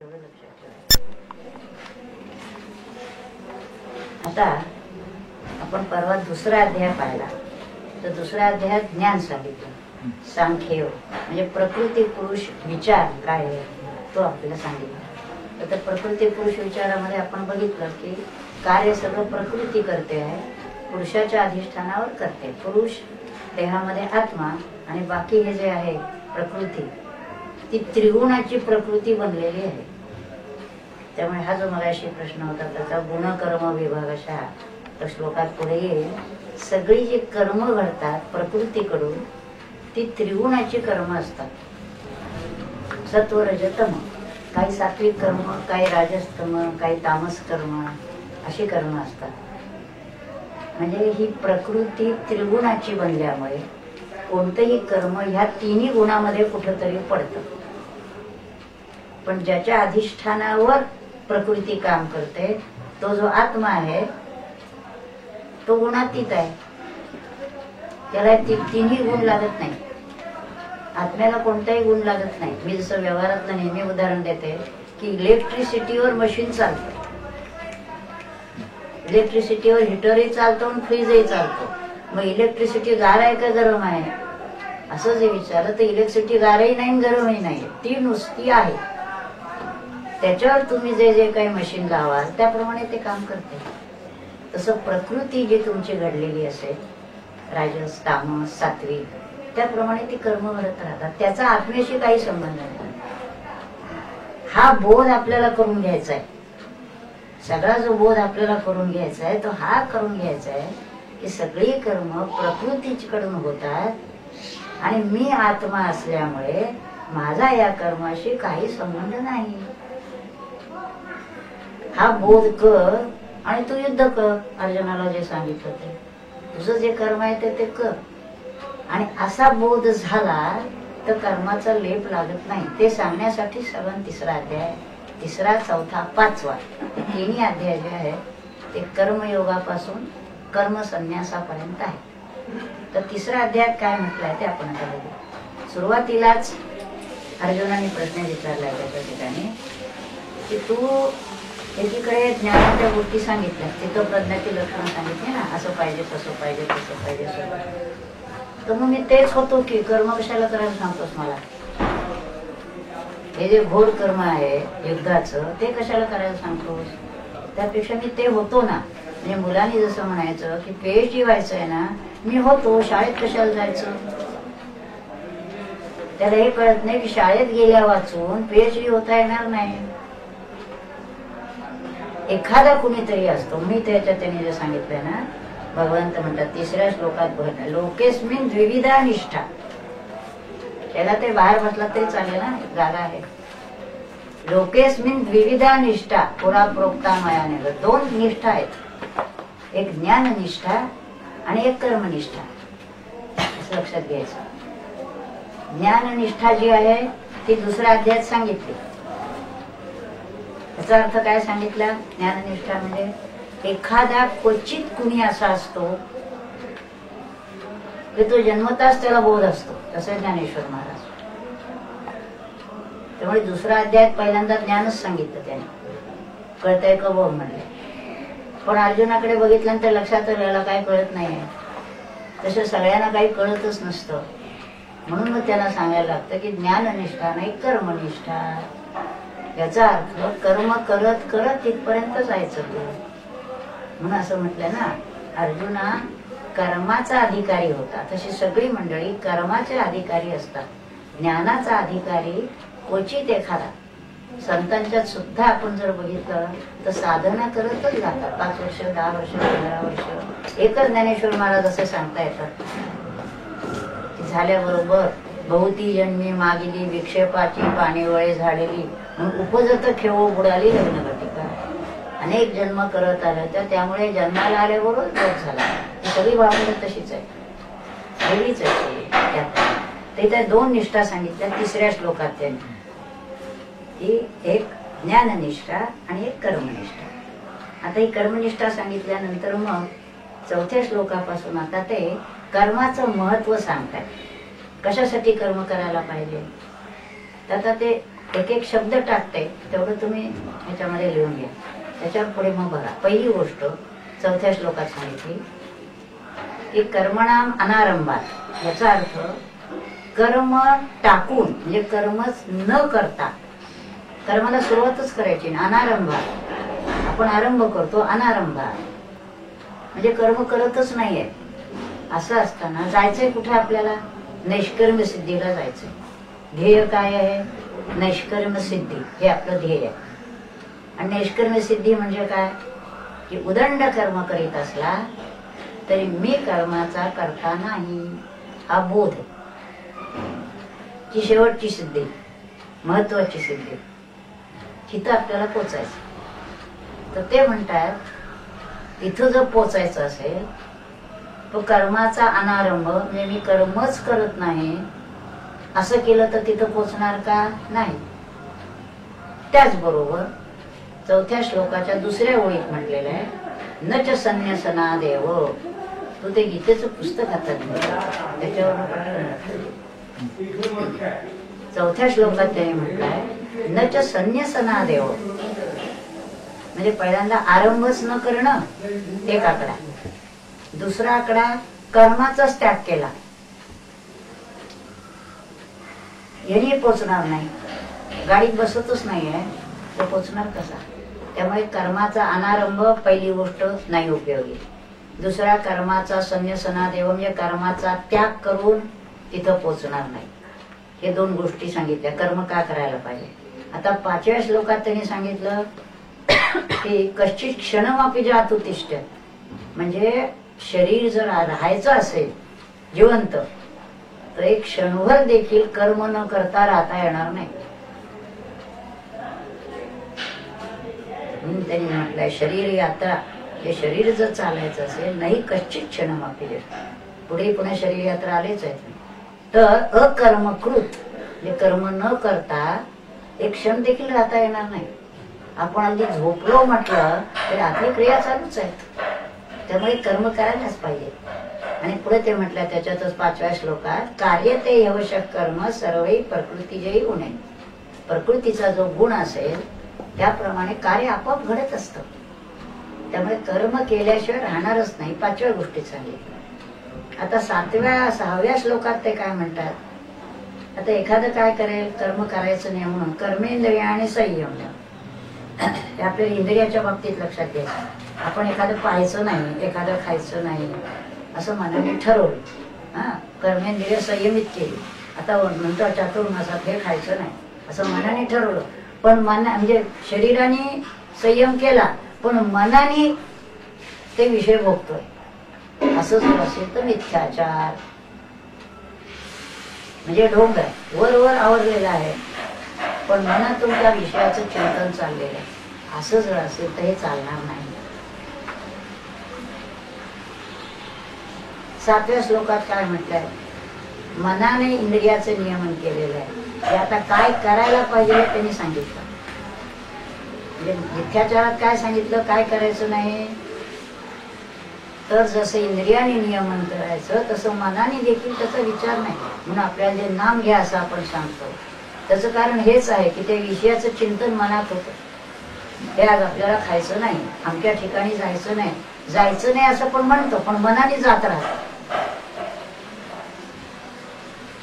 आता आपण परवा दुसरा अध्याय पाहिला तर दुसऱ्या अध्यायात ज्ञान सांगितलं, सांख्य म्हणजे प्रकृती पुरुष विचार काय आहे तो आपल्याला सांगितलं. तर प्रकृती पुरुष विचारामध्ये आपण बघितलं की कार्य सगळं प्रकृती करते आहे, पुरुषाच्या अधिष्ठानावर करते. पुरुष देहामध्ये आत्मा आणि बाकी हे जे आहे प्रकृती ती त्रिगुणाची प्रकृती बनलेली आहे. त्यामुळे हा जो मगाशी प्रश्न होता त्याचा गुणकर्म विभागाशा तर श्लोकात पुढे येईल. सगळी जी कर्म घडतात प्रकृतीकडून ती त्रिगुणाची कर्म असतात, सत्व रज तम. काही सात्विक कर्म, काही राजस्तम, काही तामस कर्म अशी कर्म असतात. म्हणजे ही प्रकृती त्रिगुणाची बनल्यामुळे कोणतंही कर्म ह्या तिन्ही गुणामध्ये कुठंतरी पडतं. पण ज्याच्या अधिष्ठानावर प्रकृती काम करते तो जो आत्मा आहे तो गुणातीत आहे, त्याला तिन्ही गुण लागत नाही. आत्म्याला कोणताही गुण लागत नाही. मी जसं व्यवहारातलं नेहमी उदाहरण देते की इलेक्ट्रिसिटीवर मशीन चालतं, इलेक्ट्रिसिटीवर हिटरही चालतो आणि फ्रीजही चालतो. मग इलेक्ट्रिसिटी गार आहे का गरम आहे असं जे विचारलं तर इलेक्ट्रिसिटी गारही नाही गरमही नाही, ती नुसती आहे. त्याच्यावर तुम्ही जे जे काही मशीन लावाल त्याप्रमाणे ते काम करते. तसं प्रकृती जी तुमची घडलेली असेल राजस तामस सात्विक त्याप्रमाणे ती कर्म घडत राहतात. त्याचा आत्म्याशी काही संबंध नाही. हा बोध आपल्याला करून घ्यायचा आहे. सगळा जो बोध आपल्याला करून घ्यायचा आहे तो हा करून घ्यायचा आहे की सगळी कर्म प्रकृतीकडून होतात आणि मी आत्मा असल्यामुळे माझा या कर्माशी काही संबंध नाही. हा बोध कर आणि तू युद्ध कर. अर्जुनाला जे सांगितलं ते तुझं जे कर्म आहे ते कर. आणि असा बोध झाला तर कर्माचा लेप लागत नाही. ते सांगण्यासाठी सगळं तिसरा अध्याय, तिसरा चौथा पाचवा तिन्ही अध्याय जे आहे ते कर्मयोगापासून कर्मसन्यासापर्यंत आहे. तर तिसऱ्या अध्यायात काय म्हटलंय ते आपण आता बघू. सुरुवातीलाच अर्जुनाने प्रश्न विचारलाय त्याच्या ठिकाणी की तू एकीकडे ज्ञानाच्या गोष्टी सांगितल्या, तिथं प्रज्ञाची लक्षणं सांगितली ना, असं पाहिजे तसं पाहिजे तसं पाहिजे तर मग मी तेच होतो की कर्म कशाला करायला सांगतोस मला. हे जे घोर कर्म आहे युद्धाचं ते कशाला करायला सांगतोस. त्यापेक्षा मी ते होतो ना. म्हणजे मुलांनी जसं म्हणायचं की PhD व्हायचं आहे ना, मी होतो, शाळेत कशाला जायचं. त्याला हे कळत नाही की शाळेत गेल्या वाचून PhD होता येणार नाही. एखादा कुणीतरी असतो. मी त्याने जे सांगितलंय ना, भगवंत म्हणतात तिसऱ्या श्लोकात बघा, लोकेस्मिन द्विविधा निष्ठा. त्याला ते बाहेर बसला तरी चालेल ना, जागा आहे. लोकेस्मिन द्विविधा निष्ठा पुरा प्रोक्ता मायाने. दोन निष्ठा आहेत, एक ज्ञान निष्ठा आणि एक कर्मनिष्ठा. असं लक्षात घ्यायचं. ज्ञाननिष्ठा जी आहे ती दुसऱ्या अध्यायात सांगितली. याचा अर्थ काय सांगितला. ज्ञाननिष्ठा म्हणजे एखादा क्वचित कुणी असा असतो की तो जन्मताच त्याला बोध असतो, तसे ज्ञानेश्वर महाराज. त्यामुळे दुसरा अध्यायात पहिल्यांदा ज्ञानच सांगितलं त्याने, कळतंय का बोध म्हणले. पण अर्जुनाकडे बघितल्यानंतर लक्षात आलं काय कळत नाही. तसं सगळ्यांना काही कळतच नसतं. म्हणून मग त्यांना सांगायला लागतं की ज्ञाननिष्ठा नाही कर्मनिष्ठा. याचा अर्थ कर्म करत करत तिथपर्यंत जायचं तू. म्हणून असं म्हटलं ना, अर्जुना कर्माचा अधिकारी होता. तशी सगळी मंडळी कर्माचे अधिकारी असतात. ज्ञानाचा अधिकारी क्वचित एखादा. संतांच्यात सुद्धा आपण जर बघितलं तर साधना करतच जातात. 5 वर्ष 10 वर्ष 15 वर्ष. एकच ज्ञानेश्वर महाराज असे सांगता येतात. झाल्याबरोबर बहुती जन्मी मागिली विक्षेपाची पाणीवळे झालेली उपजत खेळो बुडाली लग्नघटिका. अनेक जन्म करत आलं तर त्यामुळे जन्माला आल्याबरोबर बोध झाला. ही सगळी भावना तशीच आहे, वेगळीच आहे. त्याच्या 2 निष्ठा सांगितल्या तिसऱ्या श्लोकात त्यांनी. ती एक ज्ञाननिष्ठा आणि एक कर्मनिष्ठा. आता ही कर्मनिष्ठा सांगितल्यानंतर मग चौथ्या श्लोकापासून आता ते कर्माचं महत्व सांगतात. कशासाठी कर्म करायला पाहिजे. आता ते एक एक शब्द टाकते तेवढं तुम्ही ह्याच्यामध्ये लिहून घ्या. त्याच्यावर पुढे मग बघा. पहिली गोष्ट 4थ्या श्लोकात सांगितली की कर्मणाम अनारंभात. याचा अर्थ कर्म टाकून म्हणजे कर्मच न करता, कर्माला सुरुवातच करायची ना. अनारंभात आपण आरंभ करतो, अनारंभात म्हणजे कर्म करतच नाहीये. असं असताना जायचंय कुठे आपल्याला? नैष्कर्म्य सिद्धीला जायचंय. ध्येय काय आहे? नैष्कर्म्य सिद्धी हे आपलं ध्येय आहे. आणि नैष्कर्म्य सिद्धी म्हणजे काय? की उदंड कर्म करीत असला तरी मी कर्माचा करता नाही, हा बोध आहे. ही शेवटची सिद्धी, महत्वाची सिद्धी. तिथं आपल्याला पोचायचं. तर ते म्हणतात तिथं जर पोचायचं असेल तो कर्माचा अनारंभ म्हणजे मी कर्मच करत नाही असं केलं तर तिथं पोचणार का? नाही. त्याचबरोबर 4थ्या श्लोकाच्या दुसऱ्या ओळीत म्हटलेलं आहे न च संन्यसना देव. तू ते गीतेचं पुस्तक हातात त्याच्यावर 4थ्या श्लोकात त्याने म्हटलंय न च संन्यसना देव म्हणजे पहिल्यांदा आरंभच न करणं एक आकडा. दुसरा आकडा कर्माचाच त्याग केला, याने पोचणार नाही. गाडीत बसतच नाहीये तो पोचणार कसा? त्यामुळे कर्माचा अनारंभ पहिली गोष्ट नाही उपयोगी. दुसरा कर्माचा संन्यसना देव म्हणजे कर्माचा त्याग करून तिथं पोचणार नाही. हे 2 गोष्टी सांगितल्या. कर्म का करायला पाहिजे. आता 5व्या श्लोकात त्यांनी सांगितलं की कश्चित क्षणमापी जातु तिष्ठत. म्हणजे शरीर जर राहायचं असेल जिवंत तर एक क्षणभर देखील कर्म न करता राहता येणार नाही. म्हणून त्यांनी म्हटलंय शरीर यात्रा. हे शरीर जर चालायचं असेल नाही कश्चित क्षणमापी जात. पुढे पुन्हा शरीर यात्रा आलेच आहेत. तर अकर्मकृत म्हणजे कर्म न करता एक क्षण देखील राहता येणार नाही. आपण अगदी झोपलो म्हटलं तरी आपली क्रिया चालूच आहेत. त्यामुळे कर्म करायलाच पाहिजे. आणि पुढे ते म्हटलं त्याच्यातच 5व्या श्लोकात कार्य ते यवशक कर्म सर्वही प्रकृतीजयी गुणे. प्रकृतीचा जो गुण असेल त्याप्रमाणे कार्य आपोआप घडत असतं. त्यामुळे कर्म केल्याशिवाय राहणारच नाही. 5व्या गोष्टी सांगितल्या. आता 6व्या श्लोकात ते काय म्हणतात. आता एखादं काय करेल कर्म करायचं नाही म्हणून कर्मेंद्रिय आणि संयम ते आपल्या इंद्रियाच्या बाबतीत लक्षात घ्यायचं. आपण एखादं पाहायचं नाही, एखादं खायचं नाही असं मनाने ठरवलं. कर्मेंद्रिय संयमित केली. आता नंतर चातुर्मासात हे खायचं नाही असं मनाने ठरवलं. पण म्हणजे शरीराने संयम केला पण मनाने ते विषय भोगतोय. असं जर असेल तर मिथ्याचार म्हणजे ढोंग आहे. वर आवरलेला आहे पण मनातून त्या विषयाचं चिंतन चाललेलं आहे. असं जर असेल तर हे चालणार नाही. 7व्या श्लोकात काय म्हटलंय. मनाने इंद्रियाचं नियमन केलेलं आहे. ते आता काय करायला पाहिजे त्यांनी सांगितलं. म्हणजे मिथ्याचारात काय सांगितलं काय करायचं नाही. तर जसं इंद्रियाने नियमन करायचं तसं मनाने देखील त्याचा विचार नाही. म्हणून आपल्याला जे नाम घ्या असं आपण सांगतो त्याचं कारण हेच आहे की त्या विषयाचं चिंतन मनात होतं. हे आज आपल्याला खायचं नाही, अमक्या ठिकाणी जायचं नाही असं पण म्हणतो पण मनाने जात राहतो.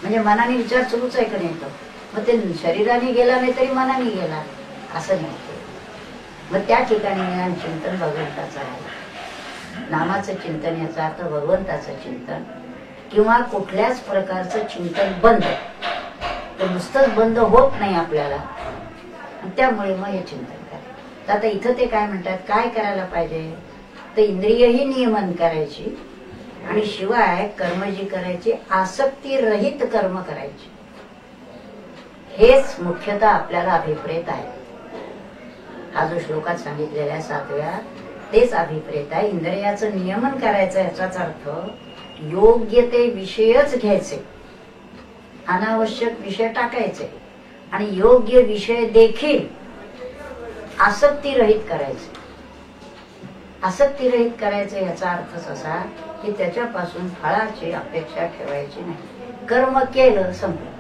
म्हणजे मनाने विचार सुरूच आहे का नाही. मग ते शरीराने गेला नाही तरी मनाने गेला असं नाही. मग त्या ठिकाणी ज्ञान चिंतन भगवंताचं आहे. नामाचं चिंतन याचा अर्थ भगवंताचं चिंतन किंवा कुठल्याच प्रकारचं चिंतन बंद. तर नुसतंच बंद होत नाही आपल्याला. त्यामुळे मग हे चिंतन करायचं. आता इथं ते काय म्हणतात काय करायला पाहिजे. तर इंद्रियही नियमन करायची आणि शिवाय कर्म जी करायची आसक्ती रहित कर्म करायची. हेच मुख्यतः आपल्याला अभिप्रेत आहे. हा जो श्लोकात सांगितलेला आहे 7व्या तेच अभिप्रेत आहे. इंद्रियाचं नियमन करायचं याचाच अर्थ योग्य ते विषयच घ्यायचे, अनावश्यक विषय टाकायचे आणि योग्य विषय देखील आसक्ती रहित करायचे. आसक्ती रहित करायचे याचा अर्थच असा की त्याच्यापासून फळाची अपेक्षा ठेवायची नाही. कर्म केलं संपलं,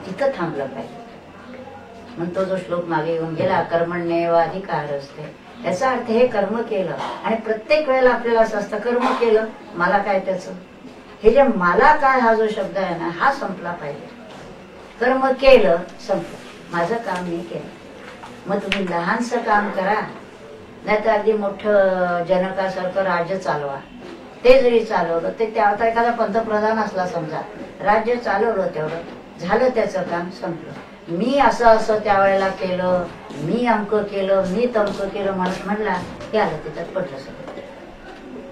तिथं थांबलं पाहिजे. म्हणून तो जो श्लोक मागे येऊन गेला, कर्मण्येव अधिकार असते, याचा अर्थ हे कर्म केलं. आणि प्रत्येक वेळेला आपल्याला असं असतं कर्म केलं, मला काय त्याचं, हे जे मला काय हा जो शब्द आहे ना, हा संपला पाहिजे. कर्म केलं संपलं, माझं काम मी केलं. मग तुम्ही लहानसं काम करा, नाही तर अगदी मोठं जनकासारखं राज्य चालवा. ते जरी चालवलं, ते आता एखादा पंतप्रधान असला समजा, राज्य चालवलं, तेवढं झालं, त्याचं काम संपलं. मी असं असं त्यावेळेला केलं, मी अमकं केलं, मी तमकं केलं म्हणला, ते आलं त्याच्यात पडलं, सगळं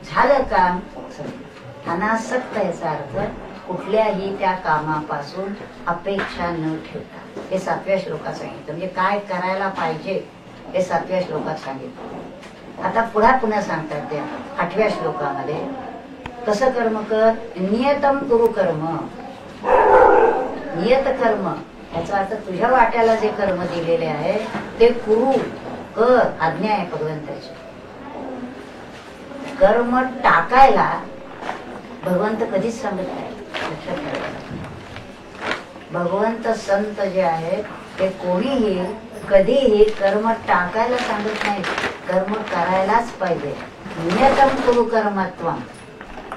झालं, काम संपलं. अनासक्त याचा अर्थ कुठल्याही त्या कामापासून अपेक्षा न ठेवता. हे 7व्या श्लोकात सांगितलं. म्हणजे काय करायला पाहिजे हे 7व्या श्लोकात सांगितलं. आता पुन्हा सांगतात त्या 8व्या श्लोकामध्ये, कसं कर्म कर, नियतम कुरु कर्म. नियत कर्म याचा अर्थ तुझ्या वाट्याला जे कर्म दिलेले आहे ते कुरु कर, आज्ञा आहे भगवंताची. कर्म टाकायला भगवंत कधीच सांगत नाही, लक्षात ठेवायचं. भगवंत संत जे आहेत ते कोणीही कधीही कर्म टाकायला सांगत नाही, कर्म करायलाच पाहिजे. नियतम कुरु कर्मत्वम.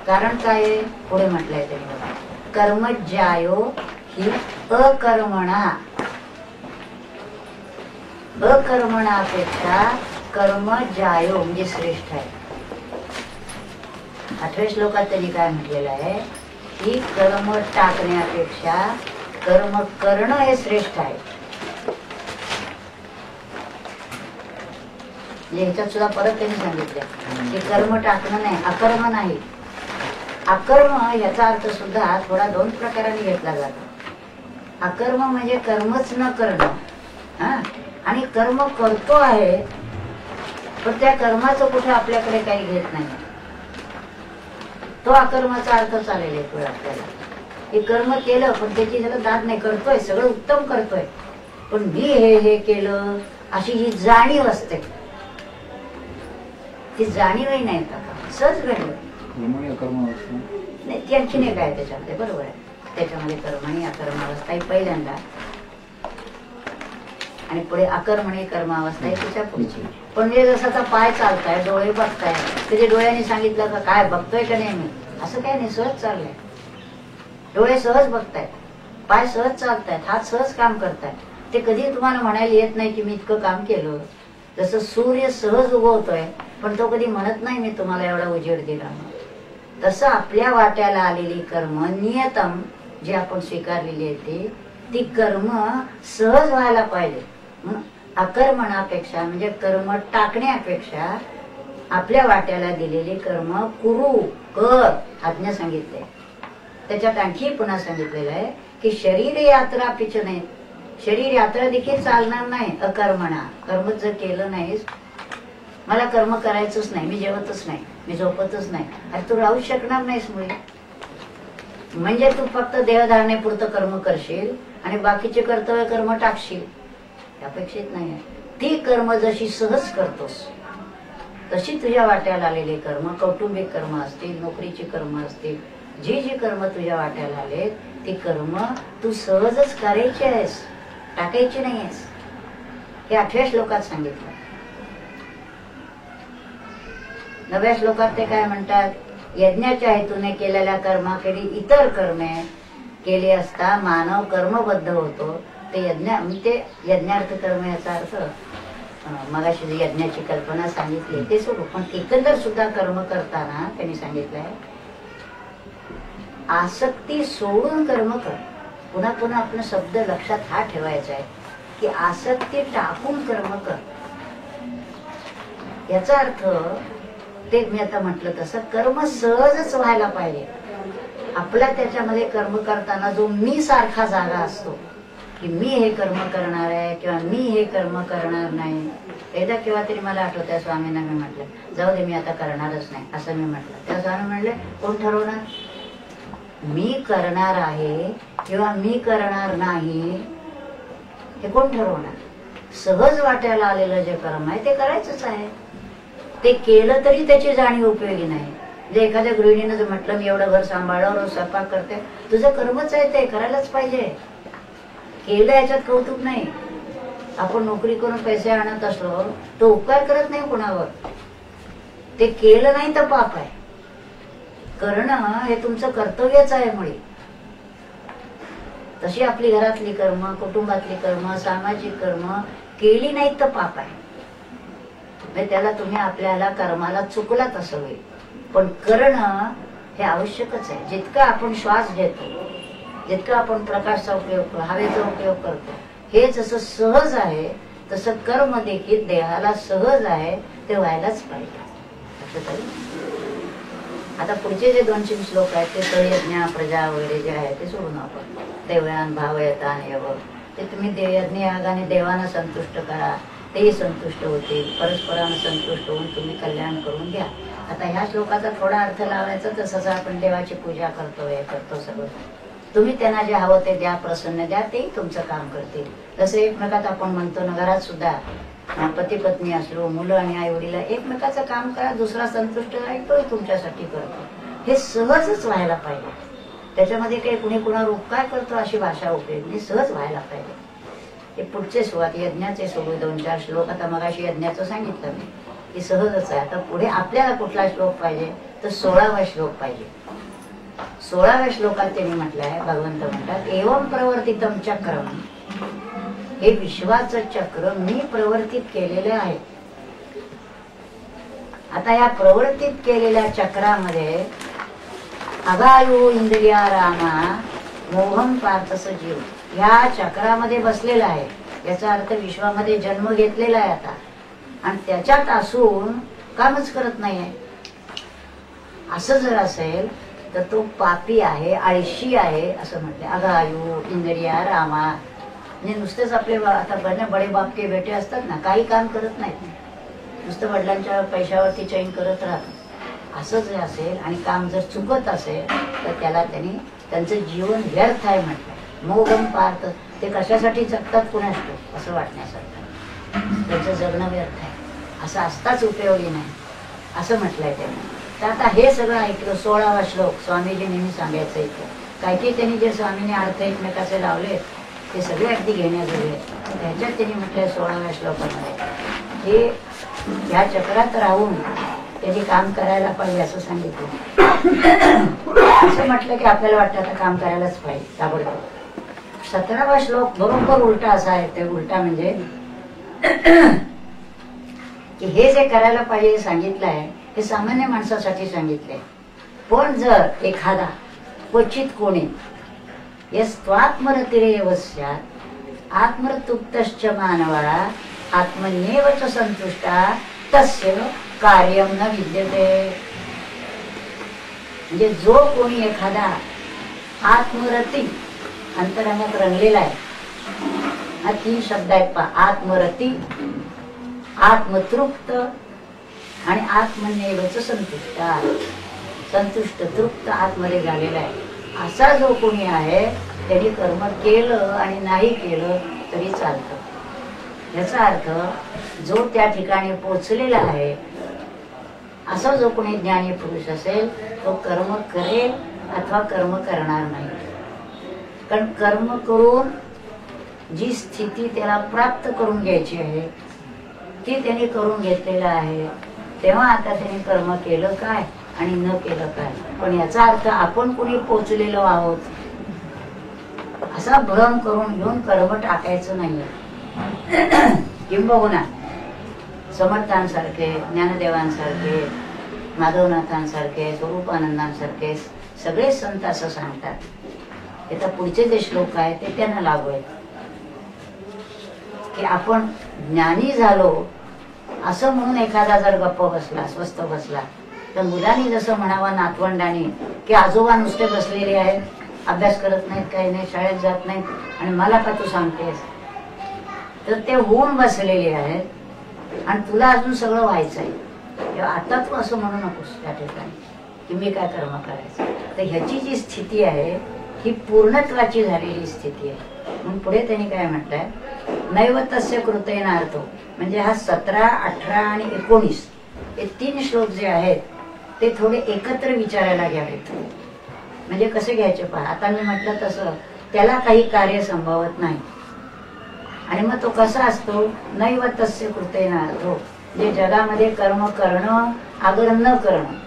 कारण काय पुढे म्हटलंय ते, कर्म ज्यायो ही अकर्मणा, अकर्मणापेक्षा कर्म ज्यायो म्हणजे श्रेष्ठ आहे. 8व्या श्लोकात त्यांनी काय म्हटलेलं आहे की कर्म टाकण्यापेक्षा कर्म करणं हे श्रेष्ठ आहे. ह्याच्यात सुद्धा परत त्यांनी सांगितलं की कर्म टाकणं नाही, अकर्म नाही. अकर्म याचा अर्थ सुद्धा थोडा 2 प्रकाराने घेतला जातो. अकर्म म्हणजे कर्मच न करणं, आणि कर्म करतो आहे पण त्या कर्माचं कुठे आपल्याकडे काही घेत नाही, तो अकर्माचा अर्थ चालेल एक वेळ आपल्याला. हे कर्म केलं पण त्याची जरा दाद नाही, करतोय सगळं उत्तम करतोय, पण मी हे केलं अशी ही जाणीव असते. ती जाणीवही नाही, सहज घडलं नाही, त्यांची नाही काय त्याच्यामध्ये. बरोबर आहे, त्याच्यामध्ये कर्म आणि अकर्मावस्था ही पहिल्यांदा, आणि पुढे अकर्मणी कर्मावस्था ही त्याच्या पुढची. पण हे जसं आता पाय चालताय, डोळे बघताय, त्याच्या डोळ्यांनी सांगितलं का काय बघतोय का नाही मी, असं काय नाही, सहज चाललंय. डोळे सहज बघतायत, पाय सहज चालतायत, हात सहज काम करतायत. ते कधी तुम्हाला म्हणायला येत नाही की मी इतकं काम केलं. जसं सूर्य सहज उगवतोय पण तो कधी म्हणत नाही मी तुम्हाला एवढा उजेड दिला. तसं आपल्या वाट्याला आलेली कर्म नियतम जी आपण स्वीकारलेली आहे ती कर्म सहज व्हायला पाहिजे. अकर्मणापेक्षा म्हणजे कर्म टाकण्यापेक्षा आपल्या वाट्याला दिलेली कर्म कुरु कर आज्ञा सांगितले. त्याच्यात आणखी पुन्हा सांगितलेलं आहे की शरीर यात्रा पिच नाही, शरीर यात्रा देखील चालणार नाही अकर्मणा. कर्म जर केलं नाहीस, मला कर्म करायचंच नाही, मी जेवतच नाही, मी झोपतच नाही, अरे तू राहू शकणार नाहीस मुळे. म्हणजे तू फक्त देहधारणेपुरतं कर्म करशील आणि बाकीचे कर्तव्य कर्म टाकशील, अपेक्षित नाही. ती कर्म जशी सहज करतोस तशी तुझ्या वाट्याला आलेले कर्म, कौटुंबिक कर्म असतील, नोकरीची कर्म असतील, जी जी कर्म तुझ्या वाट्याला आले ती कर्म तू सहजच करायची आहेस, टाकायची नाही आहेस. हे 8व्या श्लोकात सांगितलं. 9व्या श्लोकात ते काय म्हणतात, यज्ञाच्या हेतूने केलेल्या कर्माखेरी इतर कर्मे केली असता मानव कर्मबद्ध होतो. ते यज्ञार्थ कर्म याचा अर्थ मगाशी जी यज्ञाची कल्पना सांगितली ते सोडू, पण एकंदर सुद्धा कर्म करताना त्यांनी सांगितलंय आसक्ती सोडून कर्म कर. पुन्हा पुन्हा आपण शब्द लक्षात हा ठेवायचा आहे की आसक्ती टाकून कर्म कर. याचा अर्थ ते मी आता म्हटलं तसं कर्म सहजच व्हायला पाहिजे. आपला त्याच्यामध्ये कर्म करताना जो मी सारखा जागा असतो की मी हे कर्म करणार आहे किंवा मी हे कर्म करणार नाही. एकदा केव्हा तरी मला आठवतं स्वामींना मी म्हटलं जाऊ दे मी आता करणारच नाही असं मी म्हटलं. त्या स्वामी म्हणले कोण ठरवणार, मी करणार आहे किंवा मी करणार नाही हे कोण ठरवणार. सहज वाट्याला आलेलं जे कर्म आहे ते करायचंच आहे. ते केलं तरी त्याची जाणीव उपयोगी नाही. म्हणजे एखाद्या गृहिणीनं जर म्हटलं मी एवढं घर सांभाळलं, रोज स्वयंपाक करते, तुझं कर्मच आहे, ते करायलाच पाहिजे. केलं याच्यात कौतुक नाही. आपण नोकरी करून पैसे आणत असलो तो उपकार करत नाही कोणावर, ते केलं नाही तर पाप आहे. करणं हे तुमचं कर्तव्यच आहे मुळे. तशी आपली घरातली कर्म, कुटुंबातली कर्म, सामाजिक कर्म केली नाहीत तर पाप आहे. म्हणजे त्याला तुम्ही आपल्याला कर्माला चुकलात असं होईल. पण करणं हे आवश्यकच आहे. जितकं आपण श्वास घेतो, जितकं आपण प्रकाशाचा उपयोग, हवेचा उपयोग करतो, हे जसं सहज आहे तसं कर्म देखील देहाला सहज आहे, ते व्हायलाच पाहिजे. आता पुढचे जे 2-3 श्लोक आहेत ते सयज्ञ प्रजा वगैरे जे आहे ते सोडून आपण देवयान भावयतान एव, ते तुम्ही यज्ञ यागाने देवांना संतुष्ट करा, तेही संतुष्ट होतील. परस्परांना संतुष्ट होऊन तुम्ही कल्याण करून घ्या. आता ह्या श्लोकाचा थोडा अर्थ लावायचा, तसंच आपण देवाची पूजा करतो, हे करतो सगळं. तुम्ही त्यांना जे हवं ते द्या, प्रसन्न द्या, तेही तुमचं काम करतील. जसं एकमेकात आपण म्हणतो ना, घरात सुद्धा पती पत्नी असलो, मुलं आणि आई वडील एकमेकाचं काम करा, दुसरा संतुष्ट राहील, तोही तुमच्यासाठी करतो. हे सहजच व्हायला पाहिजे. त्याच्यामध्ये काही कुणी कुणावर उपकार करतो अशी भाषा उपयोगी, सहज व्हायला पाहिजे. हे पुढचे सुरुवात यज्ञाचे सोडू 2-4 श्लोक. आता मगाशी यज्ञाचं सांगितलं मी की सहजच आहे. आता पुढे आपल्याला कुठला श्लोक पाहिजे तर 16वा श्लोक पाहिजे. 16व्या श्लोकात त्यांनी म्हटलंय, भगवंत म्हणतात, एवं प्रवर्तितम चक्रम, हे विश्वाचं चक्र मी प्रवर्तित केलेलं आहे. आता या प्रवर्तित केलेल्या चक्रामध्ये अगायु इंद्रिया रामा मोहम पार्थस जीव ह्या चक्रामध्ये बसलेला आहे. याचा अर्थ विश्वामध्ये जन्म घेतलेला आहे आता, आणि त्याच्यात असून कामच करत नाहीये. असं जर असेल तर तो पापी आहे, आळशी आहे असं म्हटलं. अगायु इंद्रिया रामा म्हणजे नुसतेच आपले आता बडे बाप के बेटे असतात ना, काही काम करत नाहीत, नुसतं वडिलांच्या पैशावरती चैन करत राहतात. असं जर असेल आणि काम जर चुकत असेल तर त्याला त्यांचं जीवन व्यर्थ आहे म्हटलंय. मोगम पार्थ, ते कशासाठी जगतात कुणास असं वाटण्यासारखं, त्यांचं जगणं व्यर्थ आहे, असं असताच उपयोगी नाही असं म्हटलंय त्यांनी. तर आता हे सगळं ऐकलं. 16वा श्लोक स्वामीजी नेहमी सांगायचं इथं. काही त्यांनी जे स्वामीने अर्थ एकमेकाचे लावले ते सगळे अगदी घेण्याजोगे. त्याच्यात त्यांनी म्हटलंय 16व्या श्लोकामध्ये हे ह्या चक्रात राहून त्यांनी काम करायला पाहिजे असं सांगितलं. असं म्हटलं की आपल्याला वाटतं आता काम करायलाच पाहिजे ताबडतोब. 17वा श्लोक बरोबर उलटा असा आहे. ते उलटा म्हणजे की हे जे करायला पाहिजे सांगितलं आहे हे सामान्य माणसासाठी सांगितलंय. पण जर एखादा क्वचित कोणी यस्त्वात्मरतिरेव स्यात् आत्मरतुप्तश्च मानवा आत्मन्येव च संतुष्टा तस्य कार्यम न विद्यते. म्हणजे जो कोणी एखादा आत्मरती अंतरंगात रंगलेला आहे, हा 3 शब्द आहेत पहा. आत्मरती, आत्मतृप्त आणि आत्मन्येवच संतुष्ट. संतुष्ट तृप्त आत्मरे झालेला आहे असा जो कोणी आहे त्यांनी कर्म केलं आणि नाही केलं तरी चालतं. याचा अर्थ जो त्या ठिकाणी पोचलेला आहे असा जो कोणी ज्ञानी पुरुष असेल तो कर्म करेल अथवा कर्म करणार नाही. कारण कर्म करून जी स्थिती त्याला प्राप्त करून घ्यायची आहे ती त्यांनी करून घेतलेलं आहे. तेव्हा आता त्यांनी कर्म केलं काय आणि न केलं काय. पण याचा अर्थ आपण कुणी पोचलेलो आहोत असा भ्रम करून घेऊन कर्म टाकायचं नाहीये. किंबहुना समर्थांसारखे, ज्ञानदेवांसारखे, माधवनाथांसारखे, स्वरूपानंदांसारखे सगळे संत असं सांगतात. आता पुढचे जे श्लोक आहेत ते त्यांना लागू आहेत की आपण ज्ञानी झालो असं म्हणून एखादा जर गप्प बसला, स्वस्थ बसला, तर मुलांनी जसं म्हणावं नातवंडांनी की आजोबा नुसते बसलेले आहेत, अभ्यास करत नाहीत, काही नाही, शाळेत जात नाहीत आणि मला का तू सांगतेस. तर ते होऊन बसलेले आहेत आणि तुला अजून सगळं व्हायचं आहे. आता तू असं म्हणू नकोस त्या ठिकाणी की मी काय कर्म करायचं. तर ह्याची जी स्थिती आहे ही पूर्णत्वाची झालेली स्थिती आहे. म्हणून पुढे त्यांनी काय म्हटलंय, नैव तस्य कृतेनार्थो. म्हणजे हा 17, 18 आणि 19 हे 3 श्लोक जे आहेत ते थोडे एकत्र विचारायला घ्यावेत. म्हणजे कसे घ्यायचे पहा. आता मी म्हटलं तसं त्याला काही कार्य संभवत नाही. आणि मग तो कसा असतो, नैव तस्य कृतेन अर्थो, म्हणजे जगामध्ये कर्म करणं अगर न करणं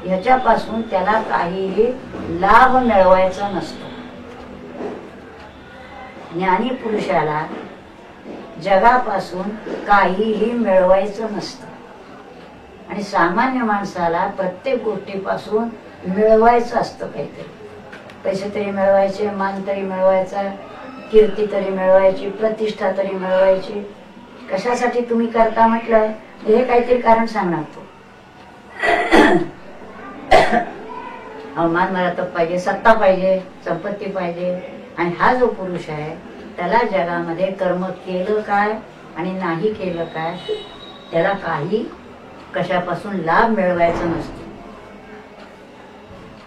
ह्याच्यापासून त्याला काहीही लाभ मिळवायचा नसतो. ज्ञानी पुरुषाला जगापासून काहीही मिळवायचं नसतं आणि सामान्य माणसाला प्रत्येक गोष्टीपासून मिळवायचं असतं काहीतरी. पैसे तरी मिळवायचे, मान तरी मिळवायचा, कीर्ती तरी मिळवायची, प्रतिष्ठा तरी मिळवायची. कशासाठी तुम्ही करता म्हटलं हे काहीतरी कारण सांगणार तो. मान मला तर पाहिजे, सत्ता पाहिजे, संपत्ती पाहिजे. आणि हा जो पुरुष आहे त्याला जगामध्ये कर्म केलं काय आणि नाही केलं काय त्याला काही कशापासून लाभ मिळवायचा नसतो.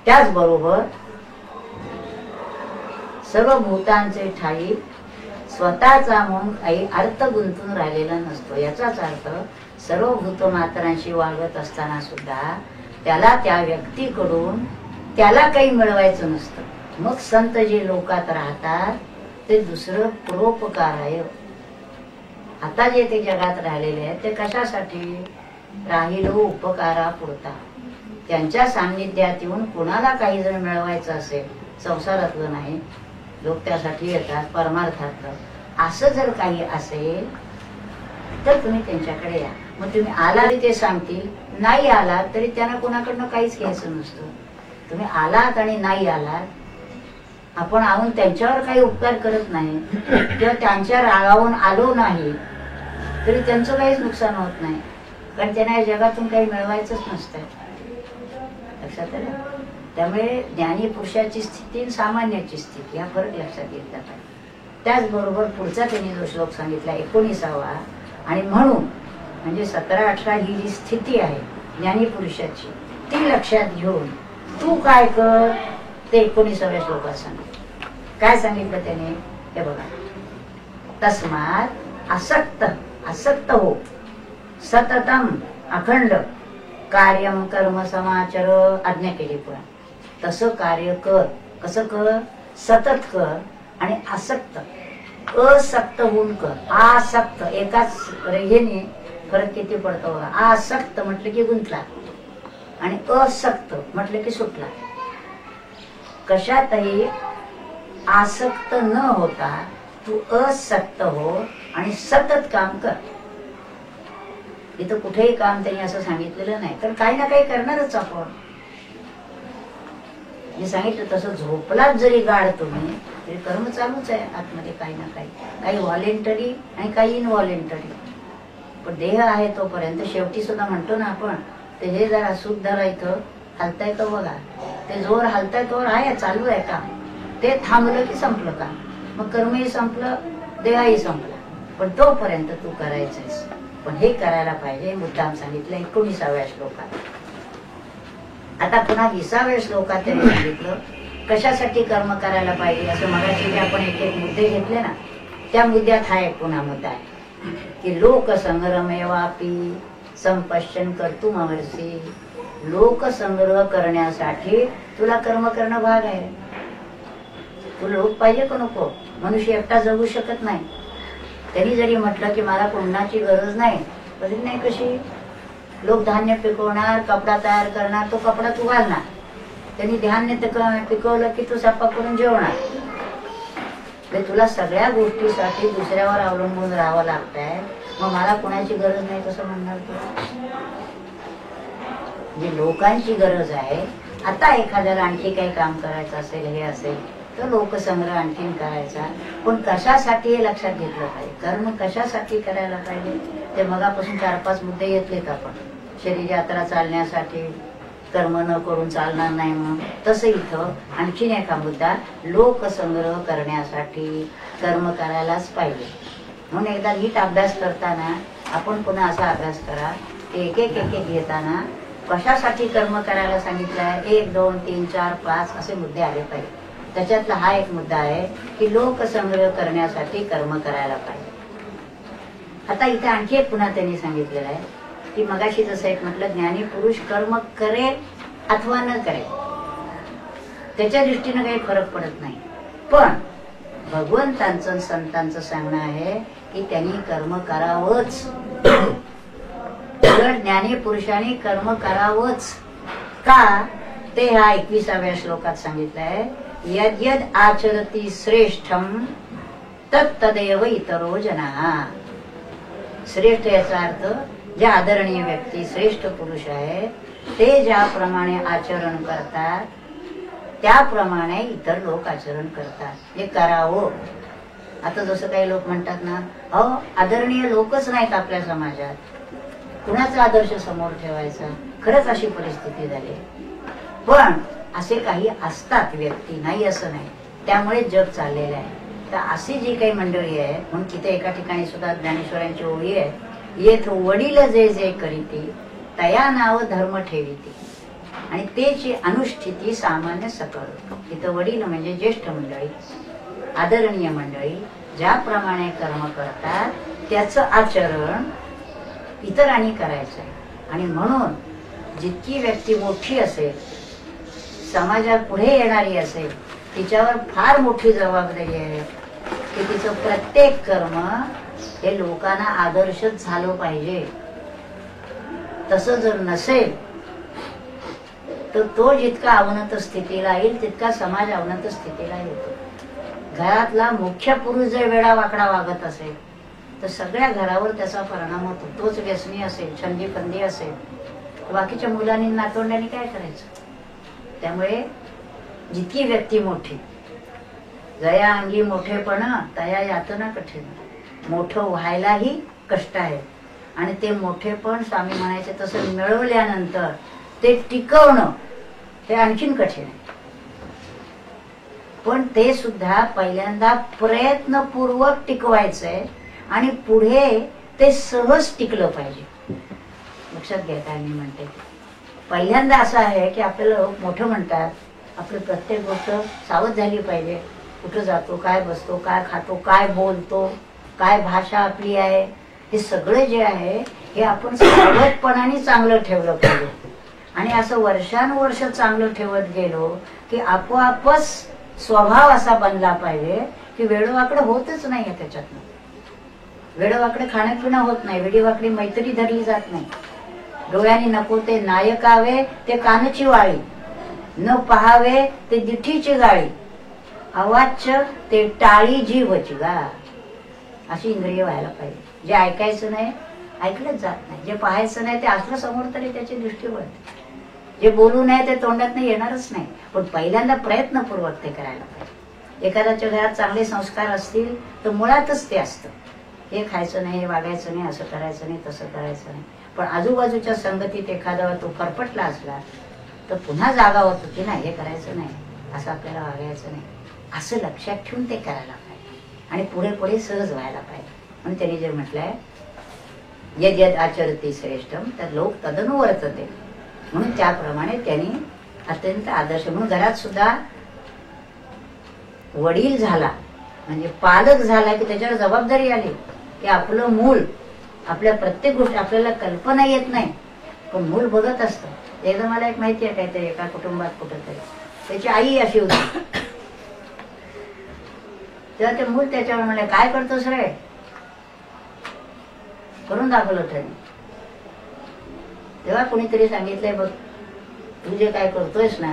त्याचबरोबर सर्व भूतांचे ठाई स्वतःचा म्हणून काही अर्थ गुंतून राहिलेला नसतो. याचाच अर्थ सर्व भूतमात्रांशी वागत असताना सुद्धा त्याला त्या व्यक्तीकडून त्याला काही मिळवायचं नसतं. मग संत जे लोकात राहतात ते दुसरं परोपकार आहे. आता जे ते जगात राहिलेले आहेत ते कशासाठी राहिलो, उपकारा पुरता. त्यांच्या सान्निध्यात येऊन कुणाला काही जर मिळवायचं असेल, संसारातलं नाही, लोक त्यासाठी येतात परमार्थातलं, असं जर काही असेल तर तुम्ही त्यांच्याकडे या. मग तुम्ही आला तरी ते सांगतील, नाही आलात तरी त्यांना कोणाकडनं काहीच घ्यायचं नसतं. तुम्ही आलात आणि नाही आलात, आपण आऊन त्यांच्यावर काही उपकार करत नाही किंवा त्यांच्या रागावून आलो नाही तरी त्यांचं काहीच नुकसान होत नाही, कारण त्यांना या जगातून काही मिळवायचंच नसतं. लक्षात आलं? त्यामुळे ज्ञानी पुरुषाची स्थिती आणि सामान्याची स्थिती हा फरक लक्षात घेतला पाहिजे. त्याचबरोबर पुढचा त्यांनी जो श्लोक सांगितला 19वा, आणि म्हणून म्हणजे 17-18 ही जी स्थिती आहे ज्ञानी पुरुषाची ती लक्षात घेऊन तू काय कर ते 19व्या श्लोकात सांगितलं. काय सांगितलं त्याने हे बघा. तस्मात आसक्त हो सततम अखंड कार्यम कर्म समाचर, आज्ञा केली पुढे. तसं कार्य कर. कसं कर? सतत कर आणि आसक्त, असक्त होऊन कर. आसक्त एकाच रेघेने फरक किती पडतो बघा. आसक्त म्हटलं की गुंतला आणि असक्त म्हटलं की सुटला. कशातही आसक्त न होता तू असक्त हो आणि सतत काम कर. इथं कुठेही काम त्यांनी असं सांगितलेलं नाही, तर काही ना काही करणारच आपण. मी सांगितलं तसं झोपलात जरी गाढ तुम्ही तरी कर्म चालूच आहे आतमध्ये, काही ना काही व्हॉलेंटरी आणि काही इनव्हॉलेंटरी. पण देह आहे तोपर्यंत शेवटी सुद्धा म्हणतो ना आपण, ते हे जरा सूत धरा इथं हलताय तो बघा, ते जोर हलताय तोवर आहे, चालू आहे काम. ते थांबलं की संपलं काम. मग कर्मही संपलं, देहही संपला. पण तोपर्यंत तू करायचंयस. पण हे करायला पाहिजे मुद्दाम सांगितलं 19व्या श्लोकात. आता पुन्हा 20व्या श्लोकात त्यांनी सांगितलं कशासाठी कर्म करायला पाहिजे. असं मगाशी आपण एक एक मुद्दे घेतले ना, त्या मुद्द्यात हा एक पुन्हा मुद्दा आहे की लोकसंग्रमेवापी संपश्यन कर्तुमर्हसि. लोकसंग्रह करण्यासाठी तुला कर्म करणं भाग आहे. तू लोक पाहिजे का नको? मनुष्य एकटा जगू शकत नाही. त्यांनी जरी म्हटलं की मला कोणाची गरज नाही, तरी नाही कशी. लोक धान्य पिकवणार, कपडा तयार करणार, तो कपडा तू घालणार. त्यांनी धान्य पिकवलं की तू स्वयंपाक करून जेवणार. तुला सगळ्या गोष्टीसाठी दुसऱ्यावर अवलंबून राहावं लागतंय. मग मला कोणाची गरज नाही कसं म्हणणार तू? जी लोकांची गरज आहे. आता एखाद्याला आणखी काही काम करायचं असेल, हे असेल तर लोकसंग्रह आणखीन करायचा. पण कशासाठी हे लक्षात घेतलं पाहिजे. कर्म कशासाठी करायला पाहिजे ते मगापासून 4-5 मुद्दे घेतलेत आपण. शरीर यात्रा चालण्यासाठी, कर्म न करून चालणार नाही म्हणून. तसं इथं आणखीन एका मुद्दा, लोकसंग्रह करण्यासाठी कर्म करायलाच पाहिजे. म्हणून एकदा नीट अभ्यास करताना आपण पुन्हा असा अभ्यास करा की एक एक घेताना कशासाठी कर्म करायला सांगितलंय, 1, 2, 3, 4, 5 असे मुद्दे आले पाहिजे. त्याच्यातला हा एक मुद्दा आहे की लोकसंग्रह करण्यासाठी कर्म करायला पाहिजे. आता इथे आणखी एक पुन्हा त्यांनी सांगितलेलं आहे की मगाशी जसं एक म्हटलं, ज्ञानी पुरुष कर्म करेल अथवा न करेल त्याच्या दृष्टीनं काही फरक पडत नाही. पण भगवंतांचं संतांचं सांगणं आहे की त्यांनी कर्म करावंच. ज्ञानी पुरुषांनी कर्म करावंच. का ते ह्या 21व्या श्लोकात सांगितलंय. यद यद आचरती श्रेष्ठम तत्तदेव इतरो जनाः. श्रेष्ठ याचा अर्थ जे आदरणीय व्यक्ती श्रेष्ठ पुरुष आहे ते ज्याप्रमाणे आचरण करतात त्याप्रमाणे इतर लोक आचरण करतात. हे करावं. आता जसं काही लोक म्हणतात ना, अहो आदरणीय लोकच नाहीत आपल्या समाजात, कुणाचा आदर्श समोर ठेवायचा. खरंच अशी परिस्थिती झाली. पण असे काही असतात व्यक्ती, नाही असं नाही, त्यामुळे जग चाललेलं आहे. तर अशी जी काही मंडळी आहे, म्हणून तिथे एका ठिकाणी सुद्धा ज्ञानेश्वरांची ओळी आहे, येथ वडील जे जे करीती तया नाव धर्म ठेवीती आणि तेची अनुष्ठिती सामान्य सकळ. इथं वडील म्हणजे ज्येष्ठ मंडळी, आदरणीय मंडळी ज्याप्रमाणे कर्म करतात त्याचं आचरण इतरांनी करायचं आहे. आणि म्हणून जितकी व्यक्ती मोठी असेल, समाजात पुढे येणारी असेल, तिच्यावर फार मोठी जबाबदारी आहे की तिचं प्रत्येक कर्म हे लोकांना आदर्शच झालं पाहिजे. तसं जर नसेल तर तो जितका अवनत स्थितीला येईल तितका समाज अवनत स्थितीला येतो. घरातला मुख्य पुरुष जर वेडा वाकडा वागत असेल तर सगळ्या घरावर त्याचा परिणाम होतो. तोच व्यसनी असेल, छंदीफंदी असेल, बाकीच्या मुलांनी नातवंडांनी काय करायचं. त्यामुळे जितकी व्यक्ती मोठी, जया अंगी मोठेपणा तया यातना कठीण. मोठं व्हायलाही कष्ट आहे आणि ते मोठेपण स्वामी म्हणायचे तसं मिळवल्यानंतर ते टिकवणं हे आणखीन कठीण आहे. पण ते सुद्धा पहिल्यांदा प्रयत्नपूर्वक टिकवायचंय आणि पुढे ते सहज टिकलं पाहिजे. लक्षात घ्या काय मी म्हणते. पहिल्यांदा असं आहे की आपल्याला मोठं म्हणतात, आपली प्रत्येक गोष्ट सावध झाली पाहिजे. कुठं जातो, काय बसतो, काय खातो, काय बोलतो, काय भाषा आपली आहे, हे सगळं जे आहे हे आपण सावधपणाने चांगलं ठेवलं पाहिजे. आणि असं वर्षानुवर्ष चांगलं ठेवत गेलो की आपोआपच स्वभाव असा बनला पाहिजे की वेडोवाकडे होतच नाहीये. त्याच्यातनं वेडोवाकडे खाणंपिणं होत नाही, वेडीवाकडी मैत्री धरली जात नाही. डोळ्याने नको ते नायकावे ते कानची वाळी, न पहावे ते दिठीची गाळी, अवाच्य ते टाळी जीवची गा. अशी इंद्रिय व्हायला पाहिजे. जे ऐकायचं नाही ऐकलंच जात नाही, जे पाहायचं नाही ते असलं समोर तरी त्याची दृष्टी वळते, जे बोलू नये ते तोंडात नाही येणारच नाही. पण पहिल्यांदा प्रयत्नपूर्वक ते करायला पाहिजे. एखाद्याच्या घरात चांगले संस्कार असतील तर मुळातच ते असतं. हे खायचं नाही, हे वागायचं नाही, असं करायचं नाही, तसं करायचं नाही. पण आजूबाजूच्या संगतीत एखादा तो फरफटला असला तर पुन्हा जागा होतो की नाही, हे करायचं नाही, असं आपल्याला वागायचं नाही, असं लक्षात ठेवून ते करायला पाहिजे आणि पुढे पुढे सहज व्हायला पाहिजे. म्हणून त्यांनी जे म्हटलंय यद यद आचरती श्रेष्ठम तर लोक तदनु वर्तते. म्हणून त्याप्रमाणे त्यांनी अत्यंत आदर्श. म्हणून घरात सुद्धा वडील झाला म्हणजे पालक झाला की त्याच्यावर जबाबदारी आली की आपलं मूल, आपल्या प्रत्येक गोष्टी आपल्याला कल्पना येत नाही पण मूल बघत असतं. एकदा मला एक माहिती आहे, काहीतरी एका कुटुंबात कुठंतरी त्याची आई अशी होती, तेव्हा ते मूल त्याच्यावर म्हणले काय करतोस रे, करून दाखवलं त्याने. तेव्हा कोणीतरी सांगितलंय बघ तू जे काय करतोयस ना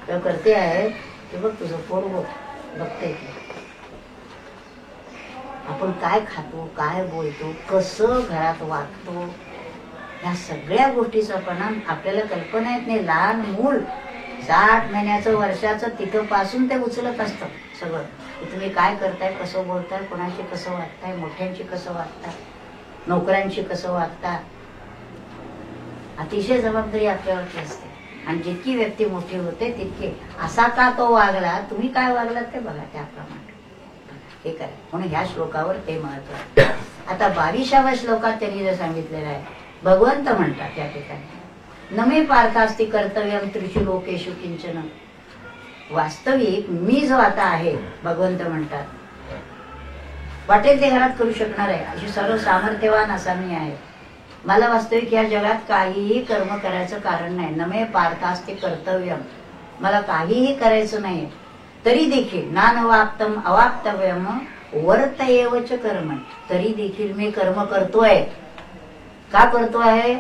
किंवा करते आहे ते बघ तुझं पोर बघ, बघते आपण काय खातो, काय बोलतो, कसं घरात वागतो, या सगळ्या गोष्टीचा परिणाम आपल्याला कल्पना येत नाही. लहान मूल 60 महिन्याचं वर्षाचं तिथं पासून ते उचलत असतं सगळं. तुम्ही काय करताय, कसं बोलताय, कोणाशी कसं वागताय, मोठ्यांशी कसं वागताय, नोकऱ्यांशी कसं वागताय, अतिशय जबाबदारी आपल्यावरती असते. आणि जितकी व्यक्ती मोठी होते तितके असा का तो वागला, तुम्ही काय वागलात ते बघा त्याप्रमाणे हे करा. म्हणून ह्या श्लोकावर ते महत्व. आता 22व्या श्लोकात त्यांनी जे सांगितलेलं आहे, भगवंत म्हणतात त्या ठिकाणी नमे पार्थास्ति कर्तव्यम त्रिषु लोकेषु किंचन. वास्तविक मी जो आता आहे भगवंत म्हणतात वाटेल ते घरात करू शकणार आहे, अशी सर्व सामर्थ्यवान असा मी आहे. मला वास्तविक या जगात काहीही कर्म करायचं कारण नाही. नमे पार्थास्ति कर्तव्यम, मला काहीही करायचं नाही. तरी देखील नानवाप्तम अवाप्तव्यम वर्तयेवच कर्म, तरी देखील मी कर्म करतोय. का करतोय?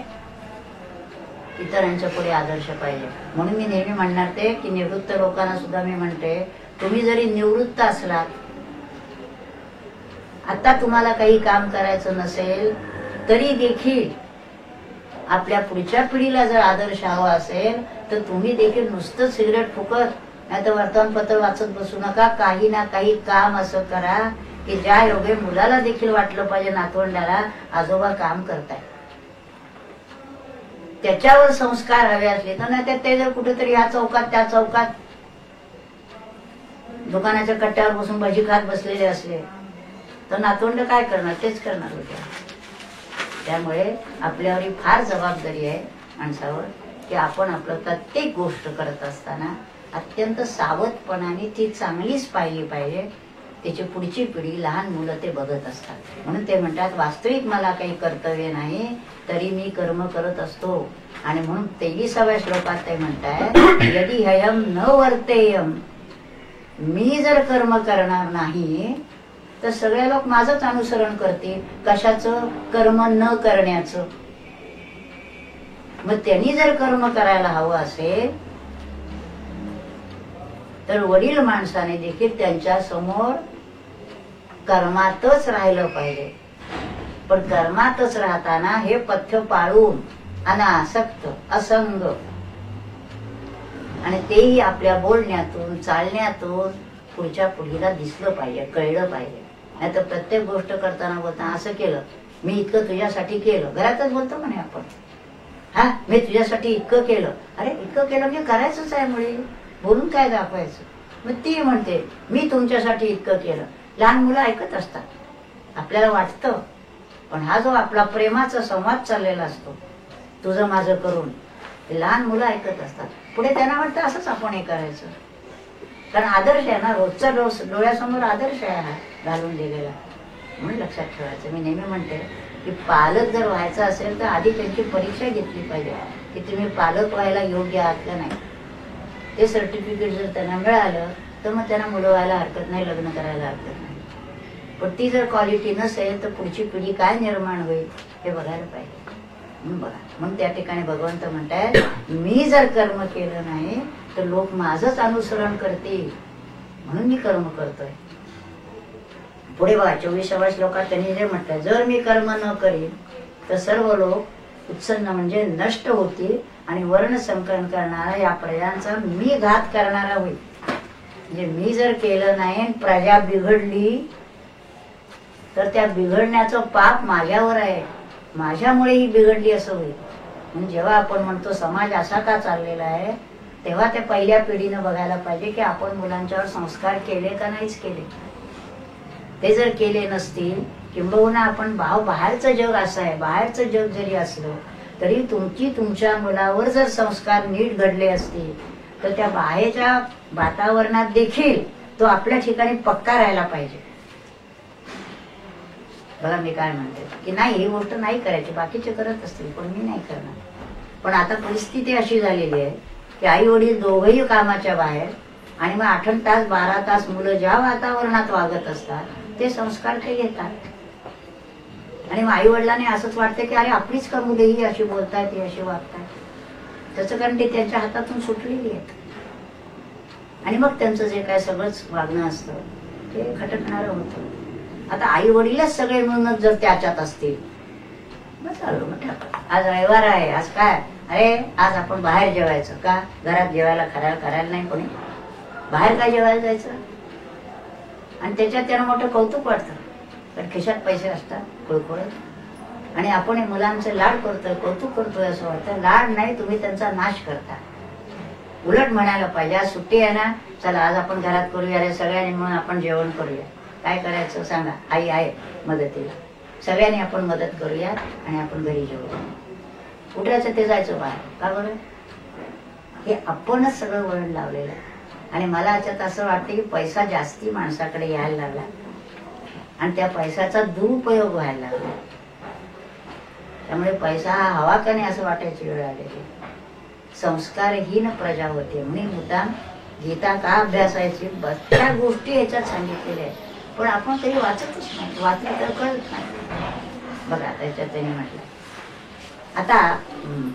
इतरांच्या पुढे आदर्श पाहिजे. म्हणून मी नेहमी म्हणणार ते की निवृत्त लोकांना सुद्धा मी म्हणते, तुम्ही जरी निवृत्त असलात, आता तुम्हाला काही काम करायचं नसेल तरी देखील आपल्या पुढच्या पिढीला जर आदर्श हवा असेल तर तुम्ही देखील नुसतं सिगरेट फुकत नाही तर वर्तमानपत्र वाचत बसू नका. काही ना काही काम असं करा की ज्या योगे मुलाला देखील वाटलं पाहिजे, नातवंडाला, आजोबा काम करताय. त्याच्यावर संस्कार हवे असले तर नाही ते जर कुठेतरी या चौकात त्या चौकात दुकानाच्या कट्ट्यावर बसून भजी खात बसलेले असले तर नातवंड काय करणार? तेच करणार होते. त्यामुळे आपल्यावर फार जबाबदारी आहे माणसावर की आपण आपलं प्रत्येक गोष्ट करत असताना अत्यंत सावधपणाने ती चांगलीच पाहिली पाहिजे. त्याची पुढची पिढी, लहान मुलं ते बघत असतात. म्हणून ते म्हणतात, वास्तविक मला काही कर्तव्य नाही तरी मी कर्म करत असतो. आणि म्हणून 23व्या श्लोकात ते म्हणतात, यदि हयम न वर्तेयम, मी जर कर्म करणार नाही तर सगळे लोक माझंच अनुसरण करतील. कशाचं? कर्म न करण्याचं. मग त्यांनी जर कर्म करायला हवं असेल तर वडील माणसाने देखील त्यांच्या समोर कर्मातच राहिलं पाहिजे. पण कर्मातच राहताना हे पथ्य पाळून अनासक्त, असंग, आणि तेही आपल्या बोलण्यातून, चालण्यातून पुढच्या पिढीला दिसलं पाहिजे, कळलं पाहिजे. नाही तर प्रत्येक गोष्ट करताना बोलताना असं केलं, मी इतकं तुझ्यासाठी केलं. घरातच बोलतो म्हणे आपण, हा मी तुझ्यासाठी इतकं केलं. अरे इतकं केलं म्हणजे करायचंच आहे, मुळे बोलून काय दाखवायचं? मग ती म्हणते मी तुमच्यासाठी इतकं केलं. लहान मुलं ऐकत असतात, आपल्याला वाटतं, पण हा जो आपला प्रेमाचा संवाद चाललेला असतो, तुझं माझं करून, ते लहान मुलं ऐकत असतात. पुढे त्यांना वाटतं असंच आपण हे करायचं, कारण आदर्श आहे ना, रोजचा डोळ्यासमोर आदर्श आहे हा घालून दिलेला. म्हणून लक्षात ठेवायचं. मी नेहमी म्हणते की पालक जर व्हायचं असेल तर आधी त्यांची परीक्षा घेतली पाहिजे की तुम्ही पालक व्हायला योग्य आहात का नाही. ते सर्टिफिकेट जर त्यांना मिळालं तर मग त्यांना मुलं व्हायला हरकत नाही, लग्न करायला हरकत नाही. पण ती जर क्वालिटी नसेल तर पुढची पिढी काय निर्माण होईल हे बघायला पाहिजे. म्हणून बघा, म्हणून त्या ठिकाणी भगवंत म्हणतात, मी जर कर्म केलं नाही तर लोक माझंच अनुसरण करतील, म्हणून मी कर्म करतोय. पुढे बघा 24व्या श्लोकात त्यांनी जे म्हटलं, जर मी कर्म न करीन तर सर्व लोक उत्सन्न म्हणजे नष्ट होतील आणि वर्ण संकलन करणारा, या प्रजांचा मी घात करणारा होईल. म्हणजे मी जर केलं नाही, प्रजा बिघडली तर त्या बिघडण्याचं पाप माझ्यावर आहे, माझ्यामुळे ही बिघडली असं होईल. म्हणजे जेव्हा आपण म्हणतो समाज असा का चाललेला आहे, तेव्हा त्या पहिल्या पिढीनं बघायला पाहिजे की आपण मुलांच्यावर संस्कार केले का नाहीच केले. ते जर केले नसतील, किंबहुना आपण बाहेरचं जग असं आहे, बाहेरचं जग जरी असलं तरी तुमच्या मुलावर जर संस्कार नीट घडले असतील तर त्या बाहेरच्या वातावरणात देखील तो आपल्या ठिकाणी पक्का राहायला पाहिजे. बघा मी काय म्हणते की नाही, ही गोष्ट नाही करायची, बाकीचे करत असतील पण मी नाही करणार. पण आता परिस्थिती अशी झालेली आहे की आई वडील दोघंही कामाच्या बाहेर, आणि मग 8 तास 12 तास मुलं ज्या वातावरणात वागत असतात ते संस्कार ते घेतात. आणि मग आई वडिलांनी असंच वाटतं की अरे आपलीच का मुलं ही अशी बोलतायत, ही अशी वागतायत. त्याचं कारण ते त्यांच्या हातातून सुटलेली आहेत. आणि मग त्यांचं जे काय सगळंच वागणं असतं ते खटकणारं होतं. आता आई वडीलच सगळे मिळूनच जर त्याच्यात असतील, मग चालू मग आज रविवार आहे, आज काय, अरे आज आपण बाहेर जेवायचं का, घरात जेवायला करायला नाही कोणी, बाहेर काय जेवायला जायचं. आणि त्याच्यात त्यांना मोठं कौतुक वाटतं, कारण खिशात पैसे असतात कुळकुळत, आणि आपण मुलांचे लाड करतोय, कौतुक करतोय असं वाटतं. लाड नाही, तुम्ही त्यांचा नाश करता. उलट म्हणायला पाहिजे, आज सुट्टी आहे ना, चला आज आपण घरात करूया, रे सगळ्यांनी म्हणून आपण जेवण करूया. काय करायचं सांगा, आई आहे मदतीला, सगळ्यांनी आपण मदत करूया आणि आपण घरी जेवूया. उठायचं ते जायचं बाहेर, का बरं? हे आपणच सगळं वळण लावलेलं आहे. आणि मला याच्यात असं वाटतं की पैसा जास्ती माणसाकडे यायला लागला आणि त्या पैशाचा दुरुपयोग व्हायला लागला. त्यामुळे पैसा हा हवा का नाही असं वाटायची वेळ आलेली. संस्कारहीन प्रजा होते म्हणून मुद्दाम गीता का अभ्यासायची, बऱ्याच गोष्टी याच्यात सांगितलेल्या आहेत, पण आपण तरी वाचतच नाही, वाचलं तर कळत नाही. बघा त्याच्यात त्यांनी म्हटलं, आता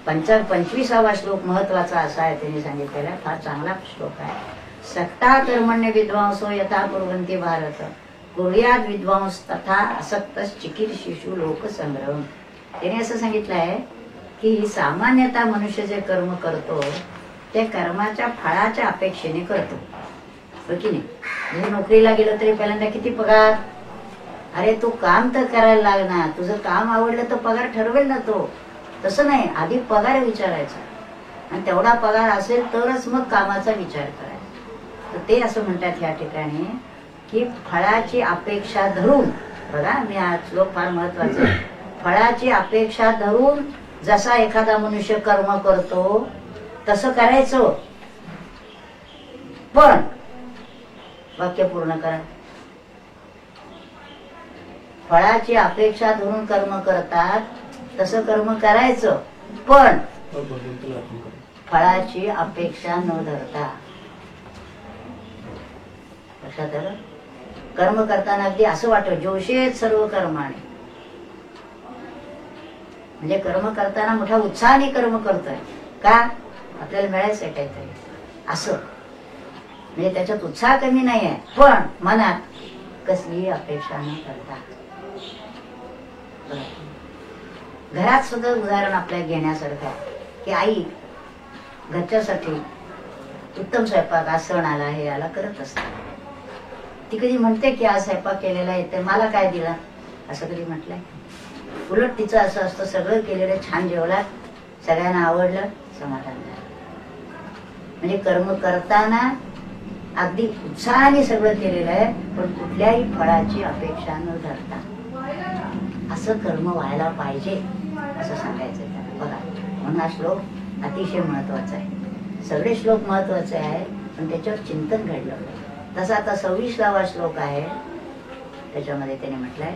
25वा श्लोक महत्वाचा असा आहे, त्यांनी सांगितलेला फार चांगला श्लोक आहे. सक्ता कर्मण्य विद्वांसो यथा कुर्वन्ति भारत कुर्याद विद्वांस तथा असक्त चिकीर्षिषु लोकसंग्रह. त्याने असं सांगितलं आहे की ही सामान्यतः मनुष्य जे कर्म करतो ते कर्माच्या फळाच्या अपेक्षेने करतो, हो की नाही. म्हणजे नोकरीला गेलो तरी पहिल्यांदा किती पगार, अरे तू काम तर करायला लागणार, तुझं काम आवडलं तर पगार ठरवेल ना तो. तसं नाही, आधी पगार विचारायचा आणि तेवढा पगार असेल तरच मग कामाचा विचार करायचा. तर ते असं म्हणतात या ठिकाणी की फळाची अपेक्षा धरून, बघा मी हा श्लोक फार महत्वाचा आहे, फळाची अपेक्षा धरून जसा एखादा मनुष्य कर्म करतो तसं करायचं, पण वाक्य पूर्ण करा. फळाची अपेक्षा धरून कर्म करतात तसं कर्म करायचं, पण फळाची अपेक्षा न धरता. लक्षात आलं. कर्म करताना अगदी असं वाटतं जोशेत सर्व कर्माने, म्हणजे कर्म करताना मोठ्या उत्साहाने कर्म करतोय का, आपल्याला मिळायचंय काहीतरी असं, म्हणजे त्याच्यात उत्साह कमी नाहीये, पण मनात कसलीही अपेक्षा न करता. घरात सुद्धा उदाहरण आपल्याला घेण्यासारखं आहे की आई घरच्यासाठी उत्तम स्वयंपाक, आज सण आला हे आला करत असते. ती कधी म्हणते की आज स्वयंपाक केलेला येते, मला काय दिला, असं कधी म्हटलंय. उलट तिचं असं असतं, सगळं केलेलं छान जेवला, सगळ्यांना आवडलं, समाधान झालं. म्हणजे कर्म करताना अगदी उत्साहाने सगळं केलेलं आहे, पण कुठल्याही फळाची अपेक्षा न धरता असं कर्म व्हायला पाहिजे असं सांगायचं आहे. बघा म्हणून हा श्लोक अतिशय महत्वाचा आहे. सगळे श्लोक महत्वाचे आहे, पण त्याच्यावर चिंतन घडलं. तसा आता 26वा श्लोक आहे, त्याच्यामध्ये त्याने म्हटलंय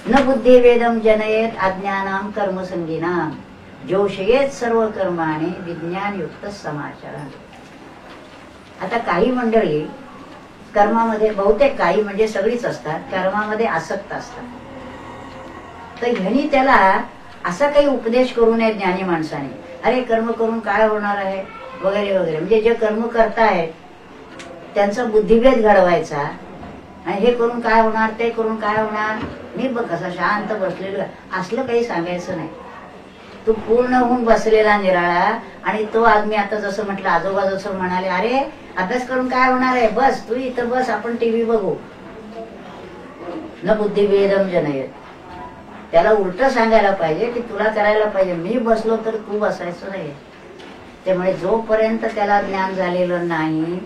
न बुद्धी वेदम जनयेत अज्ञानाम कर्मसंगीनाम जोषयेत सर्व कर्माने विज्ञान युक्त समाचरण. आता काही मंडळी कर्मामध्ये, बहुतेक काही म्हणजे सगळीच असतात, कर्मामध्ये आसक्त असतात. तर ह्यानी त्याला असा काही उपदेश करू नये ज्ञानी माणसाने, अरे कर्म करून काय होणार आहे वगैरे वगैरे. म्हणजे जे कर्म करतायत त्यांचा बुद्धिभेद घडवायचा, आणि हे करून काय होणार, ते करून काय होणार, मी बघ कसा शांत बसलेला, असलं काही सांगायचं नाही. तू पूर्ण होऊन बसलेला निराळा, आणि तो आज मी आता जसं म्हटलं, आजोबा जसं म्हणाले, अरे अभ्यास करून काय होणार आहे, बस तू इथं बस, आपण टीव्ही बघू. न बुद्धिभेदम जनयेत. त्याला उलट सांगायला पाहिजे की तुला करायला पाहिजे, मी बसलो तर तू बसायचं नाही. त्यामुळे जोपर्यंत त्याला ज्ञान झालेलं नाही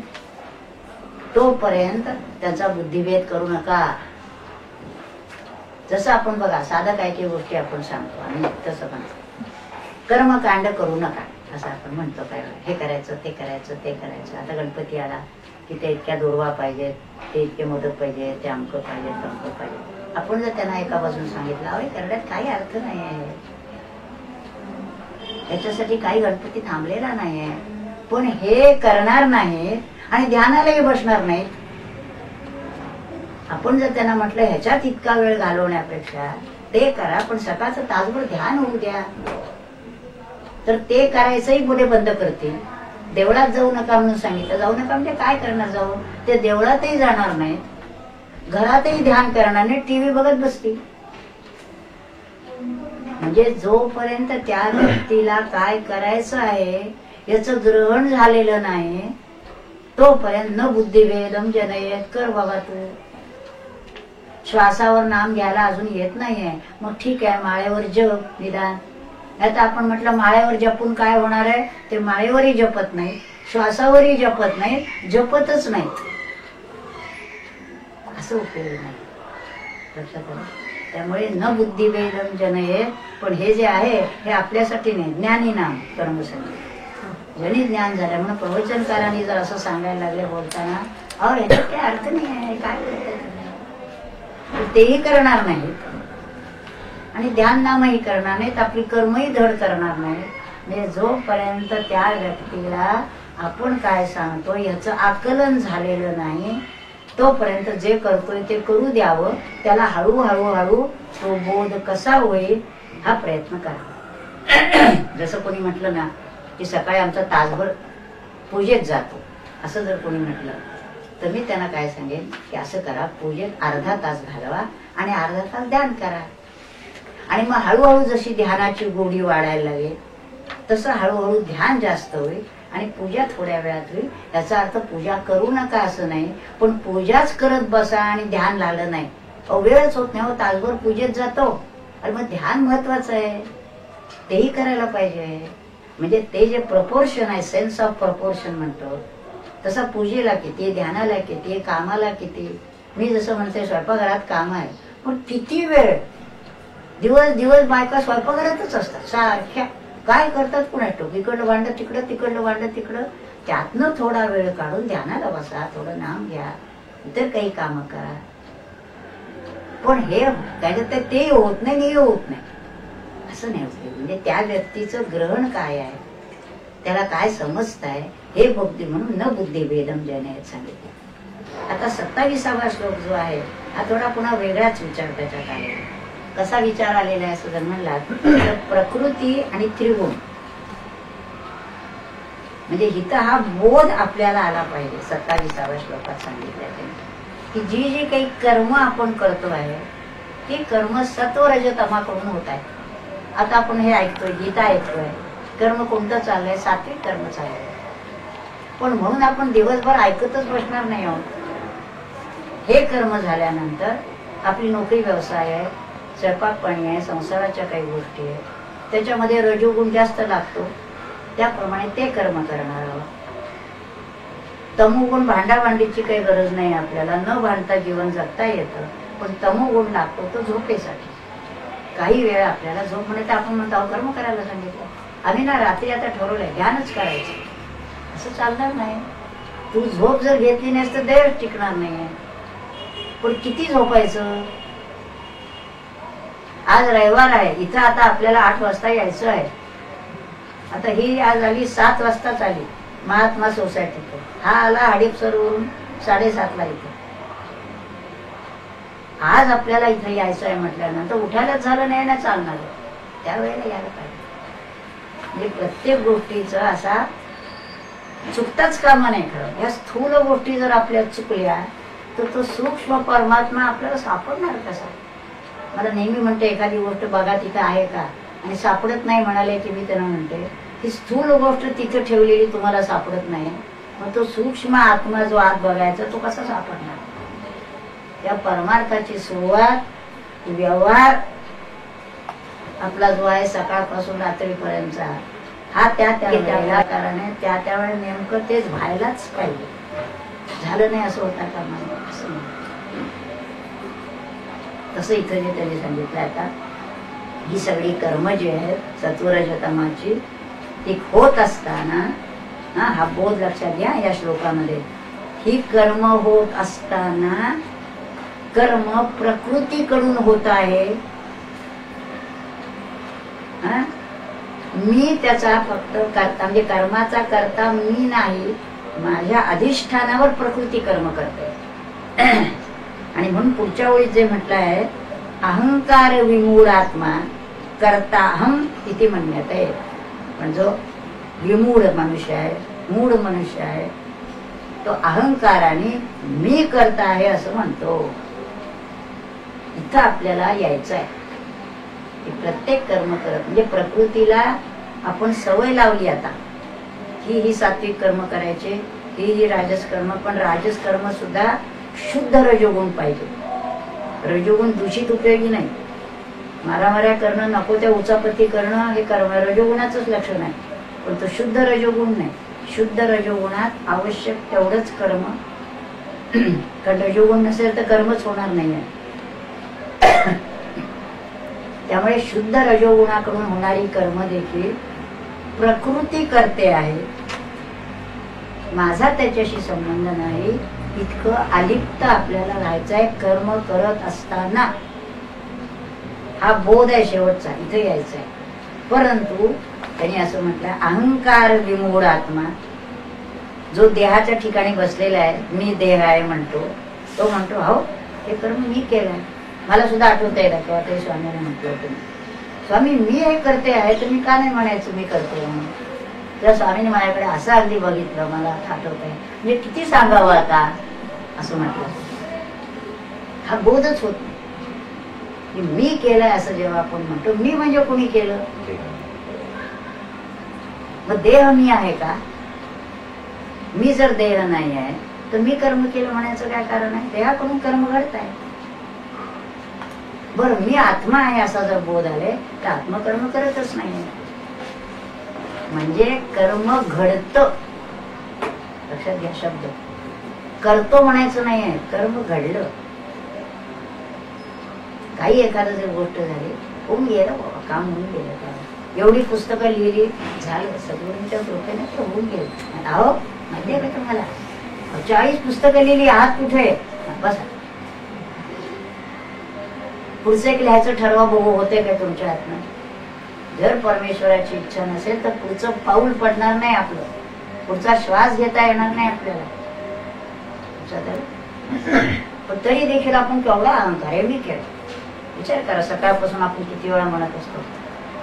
तोपर्यंत त्याचा बुद्धिभेद करू नका. जसं आपण बघा साधं काही काही गोष्टी आपण सांगतो, आणि तसं म्हणतो कर्मकांड करू नका असं आपण म्हणतो. काय हे करायचं, ते करायचं, ते करायचं. आता गणपती आला की ते इतक्या दुर्वा पाहिजेत, ते इतके मोदक पाहिजे, ते अमकं पाहिजे, तमकं पाहिजे. आपण जर त्यांना एका बाजून सांगितलं, अरे करण्यात काही अर्थ नाही आहे, याच्यासाठी काही गणपती थांबलेला नाहीये, पण हे करणार नाही आणि ध्यानालाही बसणार नाही. आपण जर त्यांना म्हटलं ह्याच्यात इतका वेळ घालवण्यापेक्षा ते करा, पण सकाळचं तासभर ध्यान होऊ द्या, तर ते करायचंही पुढे बंद करतील. देवळात जाऊ नका म्हणून सांगितलं, जाऊ नका म्हणजे काय करणार, जाऊ ते देवळातही जाणार नाहीत, घरातही ध्यान करणार नाही, टीव्ही बघत बसतील. म्हणजे जोपर्यंत त्या व्यक्तीला काय करायचं आहे याचं ग्रहण झालेलं नाही तोपर्यंत न बुद्धिभेदम जनयेत. कर बाबा तू, श्वासावर नाम घ्यायला अजून येत नाहीये, मग ठीक आहे माळेवर जप निदान. आता आपण म्हटलं माळेवर जपून काय होणार आहे, ते माळेवरही जपत नाही, श्वासावरही जपत नाही, जपतच नाही, असं उपयोग नाही. लक्षात आलं. त्यामुळे न बुद्धिभेदम जनयेत. पण हे जे आहे हे आपल्यासाठी नाही, ज्ञानी नाम कर्मसंगी. ज्यांनी ज्ञान झालं म्हणून प्रवचनकारांनी जर असं सांगायला लागले बोलताना, अहो ह्याच्यात काही अर्थ नाही आहे, काय करतात तेही करणार नाहीत, आणि ध्यान नामही करणार नाहीत, आपली कर्मही धड करणार नाहीत. म्हणजे जोपर्यंत त्या व्यक्तीला आपण काय सांगतोय याचं आकलन झालेलं नाही तोपर्यंत जे करतोय ते करू द्यावं. त्याला हळूहळू तो बोध कसा होईल हा प्रयत्न करा. जसं कोणी म्हटलं ना की सकाळी आमचा तासभर पूजेत जातो, असं जर कोणी म्हटलं तर मी त्यांना काय सांगेन की असं करा, पूजेत अर्धा तास घालवा आणि अर्धा तास ध्यान करा. आणि मग हळूहळू जशी ध्यानाची गोडी वाढायला लागेल तसं हळूहळू ध्यान जास्त होईल आणि पूजा थोड्या वेळात होईल. याचा अर्थ पूजा करू नका असं नाही, पण पूजाच करत बसा आणि ध्यान लागलं नाही, वेळच होत नाही. तासभर पूजेत जातो आणि मग ध्यान महत्वाचं आहे, तेही करायला पाहिजे. म्हणजे ते जे प्रपोर्शन आहे, सेन्स ऑफ प्रपोर्शन म्हणतो, तसा पूजेला किती, ध्यानाला किती, कामाला किती. मी जसं म्हणते स्वयंपाकघरात काम आहे, पण किती वेळ दिवस दिवस बायका स्वयंपाकघरातच असतात सारख्या. काय करतात कुणा ठोक, इकडलं भांड तिकडं, तिकडलं भांड तिकडं. त्यातनं थोडा वेळ काढून ध्यानाला बसा, थोडं नाम घ्या, इतर काही काम करा. पण हे त्याच्यात ते होत नाही, हे होत नाही असं नाही होत. म्हणजे त्या व्यक्तीचं ग्रहण काय आहे, त्याला काय समजताय हे बुद्धी म्हणून न बुद्धी भेदम ज्याने सांगितलं. आता 27वा श्लोक जो आहे हा थोडा पुन्हा वेगळाच विचार त्याच्यात आलेला. कसा विचार आलेला आहे असं जर म्हणला तर प्रकृती आणि त्रिगुण, म्हणजे इथं हा बोध आपल्याला आला पाहिजे. 27व्या श्लोकात सांगितलं की जी जी काही कर्म आपण करतो आहे ती कर्म सत्व रज तमाकडून होत आहे. आता आपण हे ऐकतोय, गीता ऐकतोय, कर्म कोणतं चाललंय, सात्विक कर्म चाललंय. पण म्हणून आपण दिवसभर ऐकतच बसणार नाही आहोत. हे कर्म झाल्यानंतर आपली नोकरी व्यवसाय आहे, स्वयंपाक पाणी आहे, संसाराच्या काही गोष्टी आहेत, त्याच्यामध्ये रजोगुण जास्त लागतो, त्याप्रमाणे ते कर्म करणार आहोत. तमोगुण भांडाभांडीची काही गरज नाही आपल्याला, न भांडता जीवन जगता येतं. पण तमोगुण लागतो तो झोपेसाठी. काही वेळ आपल्याला झोप म्हणते, आपण म्हणतो कर्म करायला सांगितलं, आम्ही ना रात्री आता ठरवलंय ध्यानच करायचं, असं चालणार नाही. तू झोप जर घेतली नाहीस तर देह टिकणार नाही. पण किती झोपायचं. आज रविवार आहे, इथं आता आपल्याला 8 वाजता यायचं आहे. आता ही आज आली 7 वाजताच आली महात्मा सोसायटीत, हा आला हडपसरवरून 7:30ला इथं. आज आपल्याला इथं यायचं आहे म्हटल्यानंतर उठायलाच झालं नाही ना चालणार, त्यावेळेला यायला पाहिजे. म्हणजे प्रत्येक गोष्टीचा असा चुकताच कामा नाही. खरं या स्थूल गोष्टी जर आपल्या चुकल्या तर तो सूक्ष्म परमात्मा आपल्याला सापडणार कसा. मला नेहमी म्हणते एखादी गोष्ट बघा तिथं आहे का, आणि सापडत नाही म्हणाले की मी त्यांना म्हणते की स्थूल गोष्ट तिथे ठेवलेली तुम्हाला सापडत नाही, मग तो सूक्ष्म आत्मा जो आत बघायचा तो कसा सापडणार. त्या परमार्थाची सुरुवात व्यवहार आपला जो आहे सकाळपासून रात्रीपर्यंतचा हा त्या कारणाने त्यावेळेला नेमकं तेच व्हायलाच पाहिजे. झालं नाही असं होता का मला असं तसं इथं जे त्यांनी सांगितलं. आता ही सगळी कर्म जी आहेत सत्वरजतमाची ती होत असताना हा बोध लक्षात घ्या या श्लोकामध्ये. ही कर्म होत असताना कर्म प्रकृतीकडून होत आहे. मी त्याचा फक्त करता, म्हणजे कर्माचा करता मी नाही, माझ्या अधिष्ठानावर प्रकृती कर्म करते. आणि म्हणून पुढच्या ओळीत जे म्हटलं आहे अहंकार विमूढ आत्मा करता अहम इति म्हणण्यात आहे. पण जो विमूढ मनुष्य आहे, मूढ मनुष्य आहे, तो अहंकाराने मी करता आहे असं म्हणतो. इथं आपल्याला यायचं आहे की प्रत्येक कर्म करत, म्हणजे प्रकृतीला आपण सवय लावली आता की ही सात्विक कर्म करायचे, ही राजस कर्म, पण राजस कर्म सुद्धा शुद्ध रजोगुण पाहिजे. रजोगुण दूषित उपयोगी नाही. मारामाऱ्या करणं, नको त्या उचापती करणं हे कर्म रजोगुणाचंच लक्षण आहे, पण तो शुद्ध रजोगुण नाही. शुद्ध रजोगुणात आवश्यक तेवढंच कर्म, कारण रजोगुण नसेल तर कर्मच होणार नाही आहे. त्यामुळे शुद्ध रजोगुणाकडून होणारी कर्म देखील प्रकृती करते आहे, माझा त्याच्याशी संबंध नाही. इतकं अलिप्त आपल्याला राहायचं आहे कर्म करत असताना. हा बोध आहे शेवटचा, इथे यायचा आहे. परंतु त्यांनी असं म्हटलं अहंकार विमूढ आत्मा जो देहाच्या ठिकाणी बसलेला आहे, मी देह आहे म्हणतो, तो म्हणतो हो हे कर्म मी केलंय. मला सुद्धा आठवत आहे किंवा ते स्वामीने म्हटलं होतं, स्वामी मी हे करते आहे तर मी का नाही म्हणायचं मी करते म्हणून. त्या स्वामीने माझ्याकडे असं अगदी बघितलं, मला आठवत आहे. म्हणजे किती सांगावं आता असं म्हटलं. हा बोधच होत की मी केलंय असं जेव्हा आपण म्हणतो. मी म्हणजे कोणी केलं? मग देह मी आहे का? मी जर देह नाही आहे तर मी कर्म केलं म्हणायचं काय कारण आहे? देहाकडून कर्म घडत आहे. बरं मी आत्मा आहे असा जर बोध आले तर आत्मकर्म करतच नाही. म्हणजे कर्म घडत, लक्षात घ्या शब्द. करतो म्हणायचं नाही आहे, कर्म घडलं. काही एखादं जर गोष्ट झाली, होऊन गेलं बाबा, काम होऊन गेलं. काय एवढी पुस्तकं लिहिली, झालं सद्गुरूंच्या कृपेने ते होऊन गेलं. अहो माहिती आहे का तुम्हाला, 40 पुस्तकं लिहिली, हात कुठे बस. पुढचं एक लिहायचं ठरवा, बघू होते काय तुमच्या हातनं. जर परमेश्वराची इच्छा नसेल तर पुढचं पाऊल पडणार नाही, आपलं पुढचा श्वास घेता येणार नाही आपल्याला. पण तरी देखील आपण केवढा अहंकार आहे, मी केलं. विचार करा, सकाळपासून आपण किती वेळा म्हणत असतो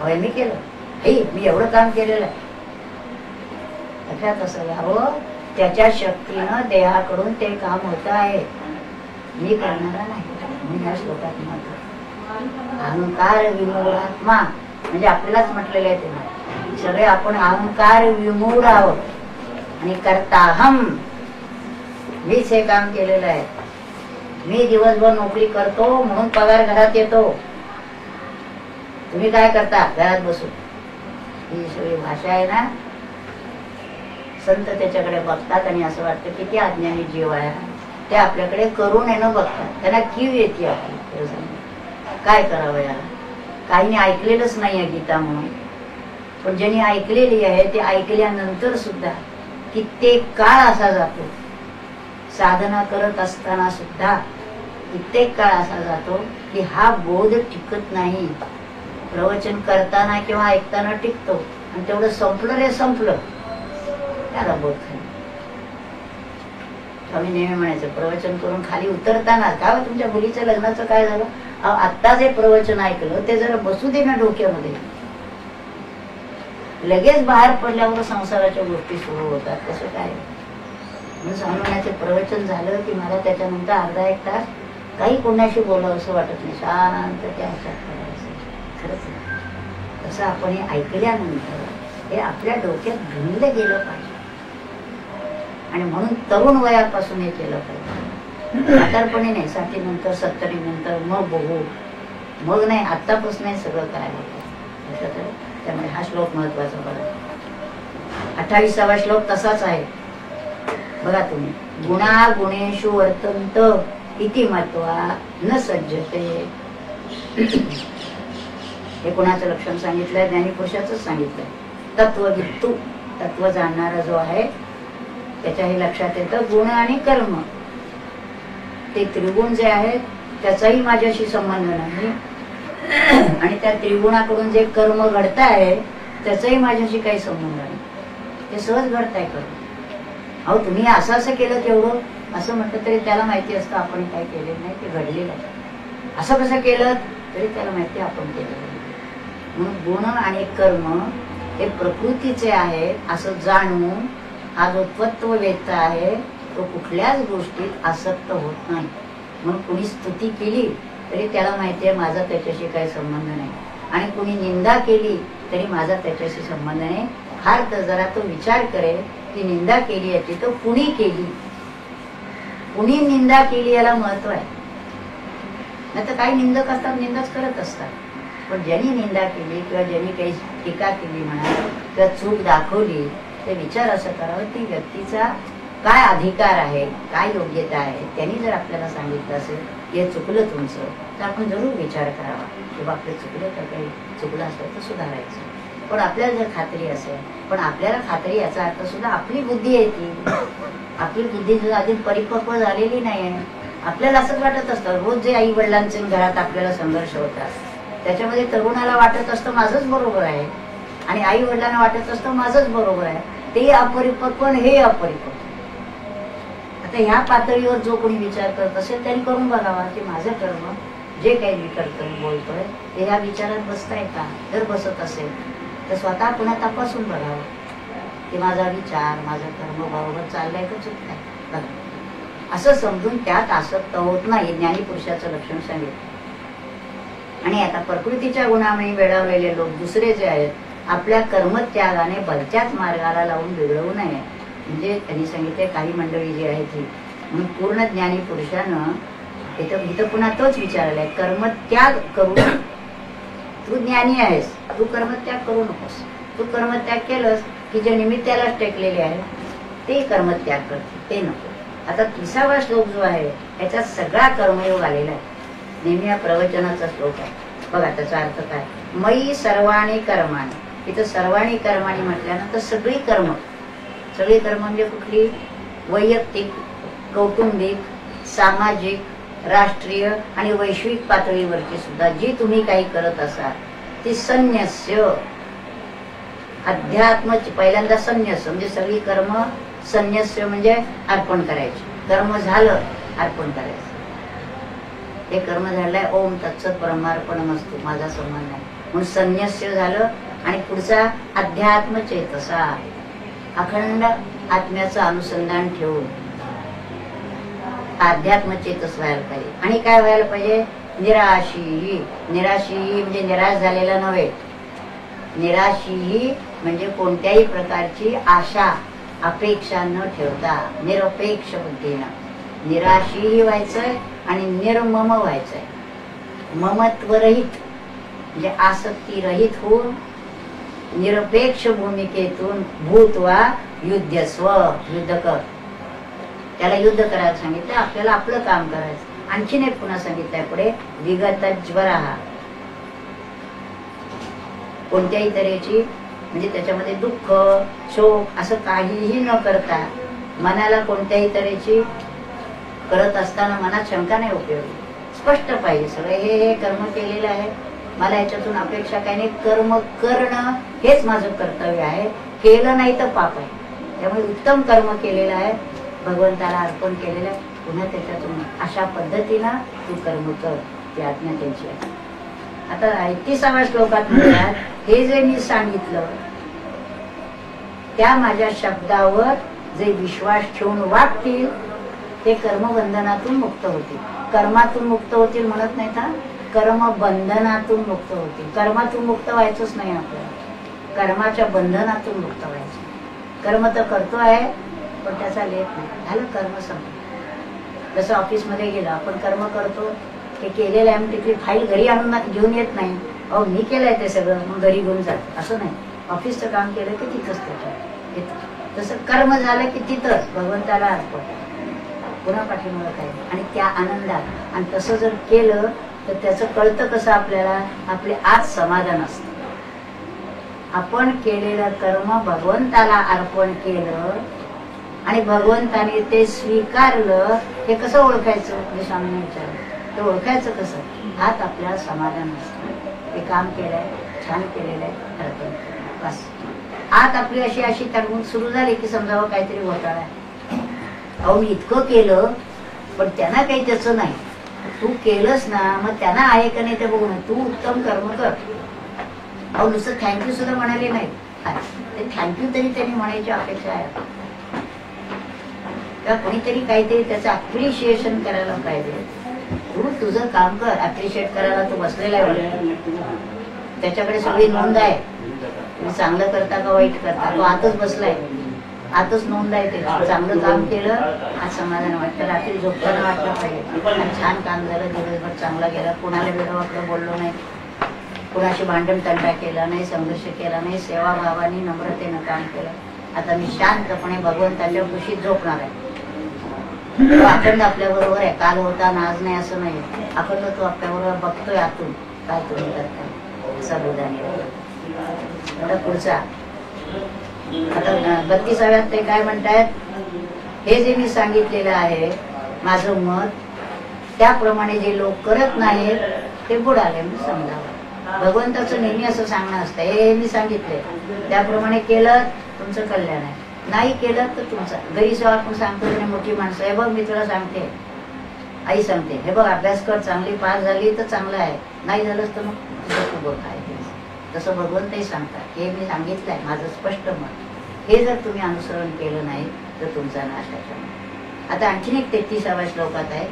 होय मी केलं, हे मी एवढं काम केलेलं आहे. लक्षात असं घ्यावं, त्याच्या शक्तीनं देहाकडून ते काम होत आहे, मी करणारा नाही. म्हणून या श्लोकात म्हणतो अहंकार विमूढ आत्मा, म्हणजे आपल्यालाच म्हटलेलं आहे ते सगळे आपण अहंकार विमूढ आहोत. आणि कर्ताहम, मीच हे काम केलेलं आहे. मी दिवसभर नोकरी करतो म्हणून पगार घरात येतो. तुम्ही काय करता घरात बसून? ही सगळी भाषा आहे ना. संत त्याच्याकडे बघतात आणि असं वाटतं किती अज्ञानी जीव आहे. ते आपल्याकडे करून येणं बघतात, त्यांना कीव येते आपली. काय करावं याला? काहींनी ऐकलेलंच नाहीये गीता म्हणून, पण ज्यांनी ऐकलेली आहे ते ऐकल्यानंतर सुद्धा कित्येक काळ असा जातो, साधना करत असताना सुद्धा कित्येक काळ असा जातो की हा बोध टिकत नाही. प्रवचन करताना किंवा ऐकताना टिकतो आणि तेवढं संपलं रे संपलं, त्याला बोध नाही. आम्ही नेहमी म्हणायचं प्रवचन करून खाली उतरताना, का तुमच्या मुलीच्या लग्नाचं काय झालं? आत्ता जे प्रवचन ऐकलं ते जरा बसू दे ना डोक्यामध्ये. लगेच बाहेर पडल्यावर संसाराच्या गोष्टी सुरू होतात. कसं काय? म्हणून स्वामीनाचे प्रवचन झालं की मला त्याच्यानंतर अर्धा एक तास काही कोणाशी बोलावं असं वाटत नाही, शांत त्या ह्याच्यात करायचं. खरंच तसं आपण हे ऐकल्यानंतर हे आपल्या डोक्यात भिनलं गेलं पाहिजे. आणि म्हणून तरुण वयापासून हे केलं पाहिजे. म्हातारपणी नाही, 60 नंतर 70 नंतर मग बघू, मग नाही, आत्तापासून सगळं करायला पाहिजे. त्यामुळे हा श्लोक महत्वाचा. बघा 28वा श्लोक तसाच आहे. बघा तुम्ही, गुणा गुणेषु वर्तन्त इति मत्वा न सज्जते. हे गुणाचं लक्षण सांगितलंय, ज्ञानीपुरुषाच सांगितलंय. तत्ववित्तू, तत्व जाणणारा जो आहे त्याच्या हे लक्षात येतं गुण आणि कर्म. ते त्रिगुण जे आहेत त्याचाही माझ्याशी संबंध नाही, आणि त्या त्रिगुणाकडून जे कर्म घडत आहे त्याचाही माझ्याशी काही संबंध नाही. ते सहज घडताय कर्म. अहो तुम्ही असं असं केलं तेवढं असं म्हटलं तरी त्याला माहिती असतं आपण काय केलेलं नाही, ते घडलेलं आहे. असं कसं केलं तरी त्याला माहिती आपण केलं. म्हणून गुण आणि कर्म हे प्रकृतीचे आहेत असं जाणून हा जो तत्ववेत्ता आहे तो कुठल्याच गोष्टीत आसक्त होत नाही. म्हणून कुणी स्तुती केली तरी त्याला माहिती आहे माझा त्याच्याशी काही संबंध नाही, आणि कुणी निंदा केली तरी माझा त्याच्याशी संबंध नाही. फार तर जरा तो विचार करेल की निंदा केली याची तर कुणी केली, कुणी निंदा केली याला महत्व आहे. नाही तर काही निंदक असतात, निंदाच करत असतात. पण ज्यांनी निंदा केली किंवा ज्यांनी काही टीका केली म्हणा किंवा चूक दाखवली, ते विचार असं करावं ती व्यक्तीचा काय अधिकार आहे, काय योग्यता आहे. त्यांनी जर आपल्याला सांगितलं असेल हे चुकलं तुमचं, तर आपण जरूर विचार करावा की आपलं चुकलं तर काही चुकलं असेल तर सुधारायचं. पण आपल्याला जर खात्री असेल, पण आपल्याला खात्री याचा अर्थ सुद्धा आपली बुद्धी आहे ती, आपली बुद्धी सुद्धा अजून परिपक्व झालेली नाही आहे. आपल्याला असंच वाटत असतं, रोज जे आई वडिलांचे घरात आपल्याला संघर्ष होतात त्याच्यामध्ये तरुणाला वाटत असतं माझंच बरोबर आहे, आणि आई वडिलांना वाटत असतं माझंच बरोबर आहे. ते अपरिपक्व आणि हे अपरिपक्व. आता ह्या पातळीवर जो कोणी विचार करत असेल त्यांनी करून बघावा की माझं कर्म जे काही मी करतोय बोलतोय ते ह्या विचारात बसताय का. जर बसत असेल तर स्वतः पुन्हा तपासून बघावं की माझा विचार माझं कर्म बरोबर चाललंय का चुकलंय बघा. असं समजून त्यात आसक्त होत नाही ज्ञानी पुरुषाचं लक्षण सांगितलं. आणि आता प्रकृतीच्या गुणामुळे वेळावलेले लोक दुसरे जे आहेत आपल्या कर्मत्यागाने भलत्याच मार्गाला लावून बिघडवू नये. म्हणजे त्यांनी सांगितले काही मंडळी जी आहे ती म्हणून पूर्ण ज्ञानी पुरुषानं इथं पुन्हा तोच विचारलाय कर्मत्याग करू. तू ज्ञानी आहेस, तू कर्मत्याग करू नकोस. तू कर्मत्याग केलंस की जे निमित्तालाच टेकलेले आहे ते कर्मत्याग करते, ते नको. आता 30वा श्लोक जो आहे याच्यात सगळा कर्मयोग आलेला आहे. नेहमी या प्रवचनाचा श्लोक आहे बघा. त्याचा अर्थ काय. मयी सर्वाणी कर्माणी. इथं सर्वाणी कर्माणी म्हटल्यानंतर सगळी कर्म म्हणजे कुठली. वैयक्तिक, कौटुंबिक, सामाजिक, राष्ट्रीय आणि वैश्विक पातळीवरची सुद्धा जी तुम्ही काही करत असाल ती संन्यस्य अध्यात्म. पहिल्यांदा संन्यास म्हणजे सगळी कर्म. संन्यास्य म्हणजे अर्पण करायचे. कर्म झालं अर्पण करायचं. हे कर्म झालंय ओम तत्सत ब्रह्मार्पणमस्तु माझा संबंध नाही म्हणून संन्यास्य झालं. आणि पुढचा अध्यात्म चेतसा अखंड आत्म्याचं अनुसंधान ठेवून अध्यात्म चेतस व्हायला पाहिजे. आणि काय व्हायला पाहिजे. निराशी. निराशी म्हणजे निराश झालेला नव्हे. निराशी म्हणजे कोणत्याही प्रकारची आशा अपेक्षा न ठेवता निरपेक्ष बुद्धीनं निराशीही व्हायचंय आणि निर्मम व्हायचंय. ममत्व रहित म्हणजे आसक्ती रहित होऊन निरपेक्ष भूमिकेतून भूतवा युद्धस्व. युद्ध कर. त्याला युद्ध करायला सांगितलं. आपल्याला आपलं काम करायचं. आणखीन एक पुन्हा सांगितलंय पुढे विगत ज्वरा. कोणत्याही तऱ्हेची म्हणजे त्याच्यामध्ये दुःख शोक असं काहीही न करता मनाला कोणत्याही तऱ्हेची करत असताना मनात शंका नाही उपयोगी. स्पष्ट पाहिजे सगळे हे कर्म केलेलं आहे मला याच्यातून अपेक्षा काही नाही. कर्म करणं हेच माझं कर्तव्य आहे. केलं नाही तर पाप आहे. त्यामुळे उत्तम कर्म केलेलं आहे भगवंताला अर्पण केलेलं आहे. पुन्हा त्याच्यातून अशा पद्धतीनं तू कर्म कर. ती आज्ञा त्यांची आहे. आता 31व्या श्लोकात म्हणतात हे जे मी सांगितलं त्या माझ्या शब्दावर जे विश्वास ठेवून वागतील ते कर्मबंधनातून मुक्त होतील. कर्मातून मुक्त होतील म्हणत नाही का. कर्म बंधनातून मुक्त होतील. कर्मातून मुक्त व्हायचंच नाही आपल्याला. कर्माच्या बंधनातून मुक्त व्हायचं. कर्म तर करतो आहे पण त्याचा लेख नाही. झालं कर्म संपलं. जसं ऑफिसमध्ये गेलं आपण कर्म करतो ते केलेलं आहे तिथली फाईल घरी आणून घेऊन येत नाही. अहो मी केलंय ते सगळं मग घरी घेऊन जात असं नाही. ऑफिसचं काम केलं की तिथंच त्याच्यात तसं कर्म झालं की तिथंच भगवंताला अर्पण पुन्हा पाठीमागं काय. आणि त्या आनंदात आणि तसं जर केलं तर त्याचं कळतं कसं आपल्याला. आपले आज समाधान असतं. आपण केलेलं कर्म भगवंताला अर्पण केलं आणि भगवंताने ते स्वीकारलं. हे कसं ओळखायचं म्हणजे स्वामींनी विचारलं. ते ओळखायचं कसं. आत आपल्याला समाधान असतं. ते काम केलंय छान केलेलं आहे अर्पण बस. आत आपली अशी तडमूड सुरू झाली की समजावं काहीतरी घोटाळा आहे. अहो मी इतकं केलं पण त्यांना काही त्याचं नाही. तू केलंस ना मग त्यांना आहे का नाही ते बघू ना. तू उत्तम कर्म कर. अहो नुसतं थँक्यू सुद्धा म्हणाले नाही. ते थँक्यू तरी त्यांनी म्हणायची अपेक्षा आहे. किंवा कोणीतरी काहीतरी त्याचं अप्रिशिएशन करायला पाहिजे. तू तुझं काम कर. अप्रिशिएट करायला तू बसलेला आहे. त्याच्याकडे सगळी नोंद आहे. तुम्ही चांगलं करता का वाईट करता. तो आतच बसलाय. आतच नोंद आहे. ते चांगलं काम केलं आज समाधान वाटतं. रात्री झोपताना वाटलं पाहिजे छान काम झालं. दिवसभर चांगला गेला. कुणाला वेळोवाकडं बोललो नाही. कुणाशी भांडण तंटा केला नाही. संघर्ष केला नाही. सेवाभावाने नम्रतेनं काम केलं. आता मी शांतपणे भगवंताच्या कुशीत झोपणार आहे. अखंड आपल्या बरोबर आहे. काल होता ना आज नाही असं नाही. अखंड तो आपल्या बरोबर बघतोय आतून काय तुम्ही करता. साबुदाणे आता पुढचा आता 32व्यात ते काय म्हणतायत. हे जे मी सांगितलेलं आहे माझं मत त्याप्रमाणे जे लोक करत नाहीत ते बुडाले म्हणून समजावं. भगवंताचं नेहमी असं सांगणं असतं हे मी सांगितलंय त्याप्रमाणे केलं तुमचं कल्याण आहे. नाही केलं तर तुमचा घरी जेव्हा आपण सांगतो आणि मोठी माणसं, हे बघ मी तुला सांगते, आई सांगते, हे बघ अभ्यास कर, चांगली पास झाली तर चांगलं आहे, नाही झालंच तर मग तुझं तू बघ काय ते. तसं भगवंतही सांगतात, हे मी सांगितलंय माझं स्पष्ट मत, हे जर तुम्ही अनुसरण केलं नाही तर तुमचा नाश आहे. आता आणखीन एक 33व्या श्लोकात आहे,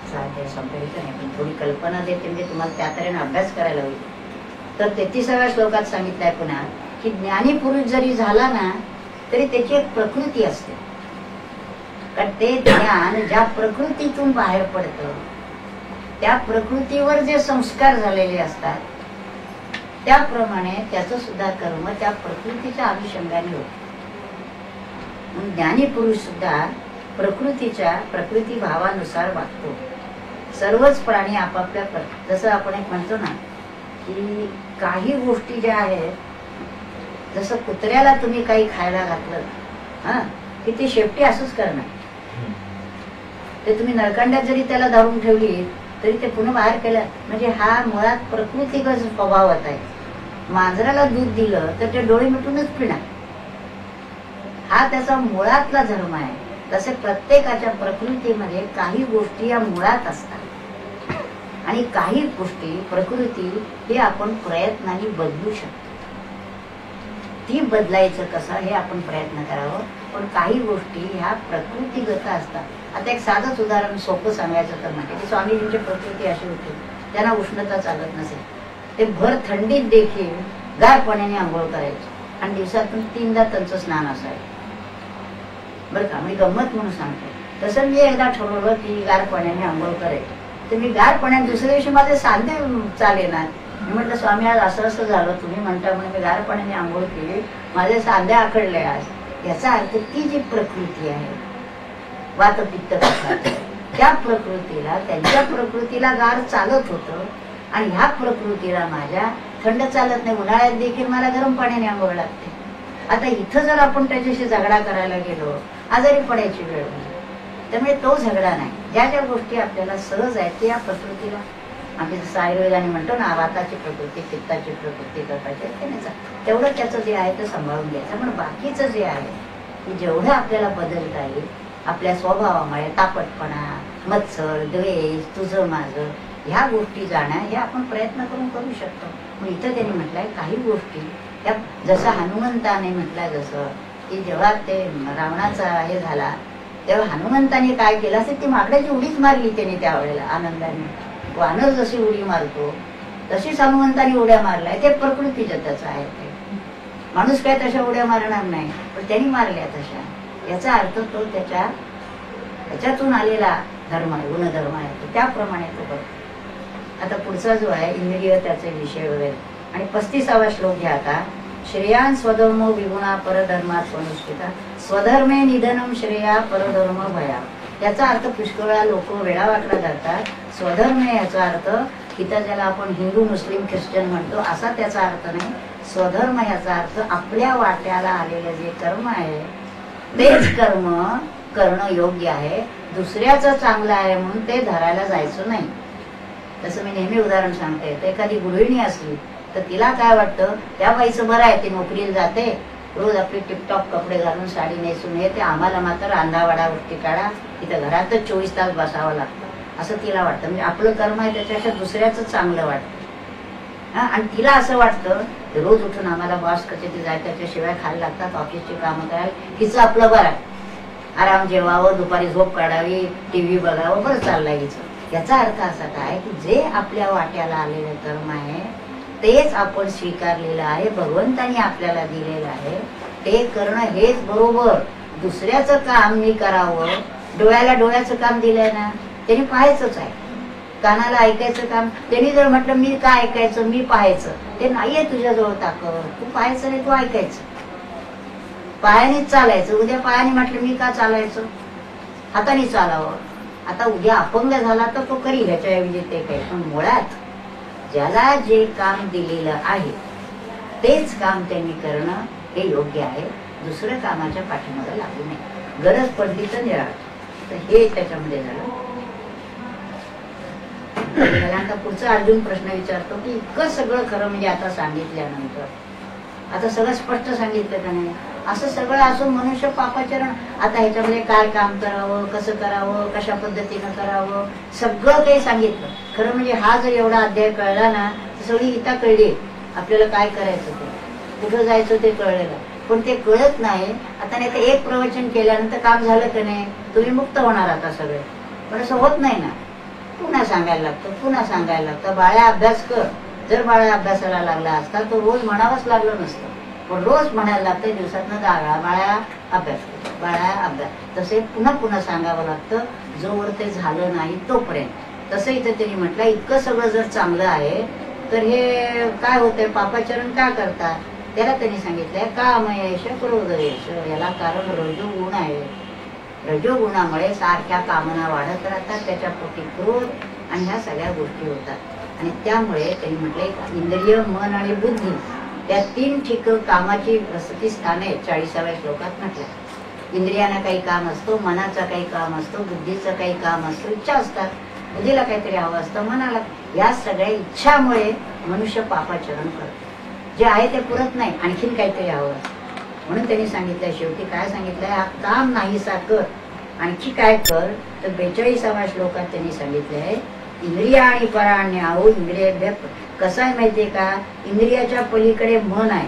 संपवायचं नाही पण थोडी कल्पना देते म्हणजे तुम्हाला त्या तऱ्हेने अभ्यास करायला होईल. तर 33व्या श्लोकात सांगितलंय पुन्हा की ज्ञानी पुरुष जरी झाला ना तरी त्याची एक प्रकृती असते. कारण ते ज्ञान ज्या प्रकृतीतून बाहेर पडतं त्या प्रकृतीवर जे संस्कार झालेले असतात त्याप्रमाणे त्याचं सुद्धा कर्म त्या प्रकृतीच्या अनुषंगाने होतं. ज्ञानी पुरुष सुद्धा प्रकृती भावानुसार वागतो. सर्वच प्राणी आपापल्या जसं आपण एक म्हणतो ना की काही गोष्टी ज्या आहेत, जसं कुत्र्याला तुम्ही काही खायला घातलं हा की ते शेपटी असंच करणार. ते तुम्ही नरकांड्यात जरी त्याला धरून ठेवली तरी ते पुन्हा बाहेर केलं. म्हणजे हा मुळात प्रकृतीगत स्वभावात आहे. मांजराला दूध दिलं तर ते डोळे मिटूनच पिणार, हा त्याचा मुळातला धर्म आहे. तसे प्रत्येकाच्या प्रकृतीमध्ये काही गोष्टी या मुळात असतात आणि काही गोष्टी प्रकृती हे आपण प्रयत्नाने बदलू शकतो. ती बदलायचं कसं हे आपण प्रयत्न करावं. पण काही गोष्टी ह्या प्रकृतीगत असतात. आता एक साधंच उदाहरण सोपं सांगायचं तर म्हणजे की स्वामीजींची प्रकृती अशी होती, त्यांना उष्णता चालत नसेल, ते भर थंडीत देखील गार पाण्याने आंघोळ करायचे आणि दिवसातून 3दा त्यांचं स्नान असायचं. बरं का, मी गंमत म्हणून सांगते. तसं मी एकदा ठरवलं की गार पाण्याने आंघोळ करायचं, तर मी गार पाण्यात दुसऱ्या दिवशी माझे सांधे चालेनात. मी म्हटलं स्वामी आज असं असं झालं, तुम्ही म्हणता म्हणून मी गार पाण्याने आंघोळ केली, माझे सांधे आखडले आज. याचा अर्थ ती जी प्रकृती आहे वातपित्त त्या प्रकृतीला, त्यांच्या प्रकृतीला गार चालत होतं आणि ह्या प्रकृतीला माझ्या थंड चालत नाही. उन्हाळ्यात देखील मला गरम पाण्याने आंघोळ लागते. आता इथं जर आपण त्याच्याशी झगडा करायला गेलो आजारी पडायची वेळ होईल. त्यामुळे तो झगडा नाही. ज्या ज्या गोष्टी आपल्याला सहज आहेत ते या प्रकृतीला, आम्ही जसं आयुर्वेदाने म्हणतो ना, वाताची प्रकृती, पित्ताची प्रकृती, कफाची, तेवढं त्याचं जे आहे ते सांभाळून घ्यायचं. पण बाकीचं जे आहे की जेवढं आपल्याला बदलता येईल आपल्या स्वभावामुळे, तापटपणा, मत्सर, द्वेष, तुझं माझं, ह्या गोष्टी जाणं हे आपण प्रयत्न करून करू शकतो. मग इथं त्यांनी म्हटलंय काही गोष्टी त्या, जसं हनुमंताने म्हटलंय जसं की जेव्हा ते रावणाचा हे झाला तेव्हा हनुमंताने काय केलं असेल, ती माकडाची उडीच मारली त्याने त्यावेळेला आनंदाने. वानर जशी उडी मारतो तशीच हनुमंताने उड्या मारलाय. ते प्रकृतीच्या त्याचं आहे. ते माणूस काय तशा उड्या मारणार नाही, पण त्यांनी मारल्या तशा. याचा अर्थ तो त्याच्यातून आलेला धर्म आहे, गुणधर्म आहे, त्याप्रमाणे तो करतो. आता पुढचा जो आहे इंद्रिय, त्याचे विषय वगैरे. आणि 35वा श्लोक घ्या आता. श्रेयान स्वधर्मो विगुणा परधर्मात अनुष्ठिता स्वधर्मे निधनम श्रेया परधर्म भया. याचा अर्थ पुष्कळ वेळा लोक वेळावाकडा करतात. स्वधर्मे याचा अर्थ इथं ज्याला आपण हिंदू, मुस्लिम, ख्रिश्चन म्हणतो असा त्याचा अर्थ नाही. स्वधर्म याचा अर्थ आपल्या वाट्याला आलेलं जे कर्म आहे तेच कर्म करणं योग्य आहे. दुसऱ्याचं चांगलं आहे म्हणून ते धरायला जायचं नाही. तसं मी नेहमी उदाहरण सांगते. तर एखादी गृहिणी असली तर तिला काय वाटतं, त्या बाईचं बरं आहे, ती नोकरीला जाते, रोज आपली टिपटॉप कपडे घालून साडी नेसून येते, आम्हाला मात्र रांधावाडा गोष्टी काढा, तिथं घरातच 24 तास बसावं लागतं असं तिला वाटतं. म्हणजे आपलं कर्म आहे त्याच्यापेक्षा दुसऱ्याचं चांगलं वाटतं. आणि तिला असं वाटतं रोज उठून आम्हाला बॉस कसे जाय त्याच्याशिवाय खायला लागतात, ऑफिसची कामं करायला, हिचं आपलं बरं आहे, आराम जेवावं, दुपारी झोप काढावी, टीव्ही बघावं, बरं चाललंय हिचं. याचा अर्थ असा काय की जे आपल्या वाट्याला आलेलं कर्म आहे तेच आपण स्वीकारलेलं आहे, भगवंतानी आपल्याला दिलेलं आहे, ते करणं हेच बरोबर. दुसऱ्याचं काम मी करावं, डोळ्याला डोळ्याचं काम दिलंय ना त्यांनी पाहायचंच आहे, कानाला ऐकायचं काम त्यांनी जर म्हटलं मी काय ऐकायचं, मी पाहायचं, ते नाहीये तुझ्याजवळ ताकद. तू पाहायचं नाही, तू ऐकायचं, पायानेच चालायचं. उद्या पायाने म्हटलं मी का चालायचं, हाताने चालावं. आता उद्या अपंग झाला तर तो करी, ह्याच्याऐवजी ते काही. पण मुळात ज्याला जे काम दिलेलं आहे तेच काम त्यांनी करणं हे योग्य आहे. दुसरं कामाच्या पाठीमागे लागू नये. गरज पडली तर निराळ. तर हे त्याच्यामध्ये झालं. पुढचा अर्जुन प्रश्न विचारतो की इतकं सगळं खरं म्हणजे आता सांगितल्यानंतर आता सगळं स्पष्ट सांगितलं का नाही? असं सगळं असून मनुष्य पापाचरण, आता ह्याच्यामध्ये काय काम करावं, कसं करावं, कशा पद्धतीनं करावं, सगळं काही सांगितलं. खरं म्हणजे हा जर एवढा अध्याय कळला ना तर सगळी गीता कळली. आपल्याला काय करायचं ते, कुठं जायचं ते कळलेलं. पण ते कळत नाही. आता नाही तर एक प्रवचन केल्यानंतर काम झालं का नाही, तुम्ही मुक्त होणार आता सगळे. पण असं होत नाही ना, पुन्हा सांगायला लागतं, पुन्हा सांगायला लागतं. बाळा अभ्यास कर. जर बाळा अभ्यासाला लागला असता तर रोज म्हणावंच लागलं नसतं. पण रोज म्हणायला लागतं, दिवसातनं 10 वेळा बाळा अभ्यास कर, बाळा अभ्यास. तसे पुन्हा पुन्हा सांगावं लागतं जोवर ते झालं नाही तोपर्यंत. तसं इथं त्यांनी म्हटलं, इतकं सगळं जर चांगलं आहे तर हे काय होतंय, पापाचरण का करतात? त्याला त्यांनी सांगितलंय कामयश क्रोधयश, याला कारण रजोगुण आहे. रजोगुणामुळे सारख्या कामना वाढत राहतात, त्याच्या पोटी क्रोध आणि ह्या सगळ्या गोष्टी होतात. आणि त्यामुळे त्यांनी म्हटलंय इंद्रिय, मन आणि बुद्धी त्या 3 ठिक कामाची वसती स्थाने 40व्या श्लोकात म्हटलं. इंद्रियांना काही काम असतो, मनाचं काही काम असतो, बुद्धीचं काही काम असतो, इच्छा असतात. बुद्धीला काहीतरी हवं असतं, मनाला. या सगळ्या इच्छामुळे मनुष्य पापाचरण करतो. जे आहे ते पुरत नाही, आणखीन काहीतरी हवं असतं. म्हणून त्यांनी सांगितलंय, शेवटी काय सांगितलंय, हा काम नाहीसा कर, आणखी काय कर. तर 42व्या श्लोकात त्यांनी सांगितलंय इंद्रिया आणि पराण्य आहो इंद्रिय. कसं आहे माहितीये का, इंद्रियाच्या पलीकडे मन आहे,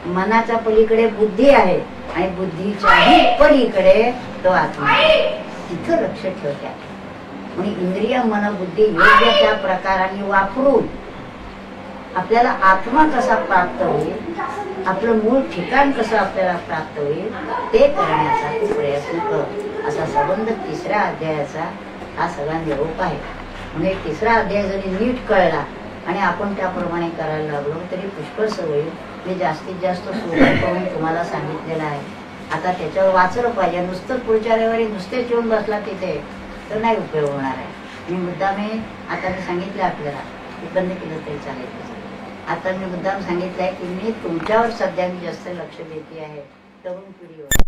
मनाच्या पलीकडे बुद्धी आहे आणि बुद्धीच्याही पलीकडे तो आत्मा आहे. तिथं लक्ष ठेवत्या. म्हणून इंद्रिय, मन, बुद्धी योग्य त्या प्रकाराने वापरून आपल्याला आत्मा कसा प्राप्त होईल, आपलं मूळ ठिकाण कसं आपल्याला प्राप्त होईल ते करण्याचा तू प्रयत्न कर. असा संबंध 3ऱ्या अध्यायाचा हा सगळा निरोप आहे. म्हणजे 3रा अध्याय जरी नीट कळला आणि आपण त्याप्रमाणे करायला लागलो तरी पुष्कळ होईल. मी जास्तीत जास्त सोपं करून तुम्हाला सांगितलेलं आहे. आता त्याच्यावर वाचलं पाहिजे. नुसतं पुढच्या रविवारी नुसतेच येऊन बसला तिथे तर नाही उपयोग होणार आहे. मी मुद्दाम आता मी सांगितलं आपल्याला की बंद केलं तरी चालेल. आता मी मुद्दाम सांगितलंय की मी तुमच्यावर सध्या जास्त लक्ष देते आहे, तरुण पिढीवर.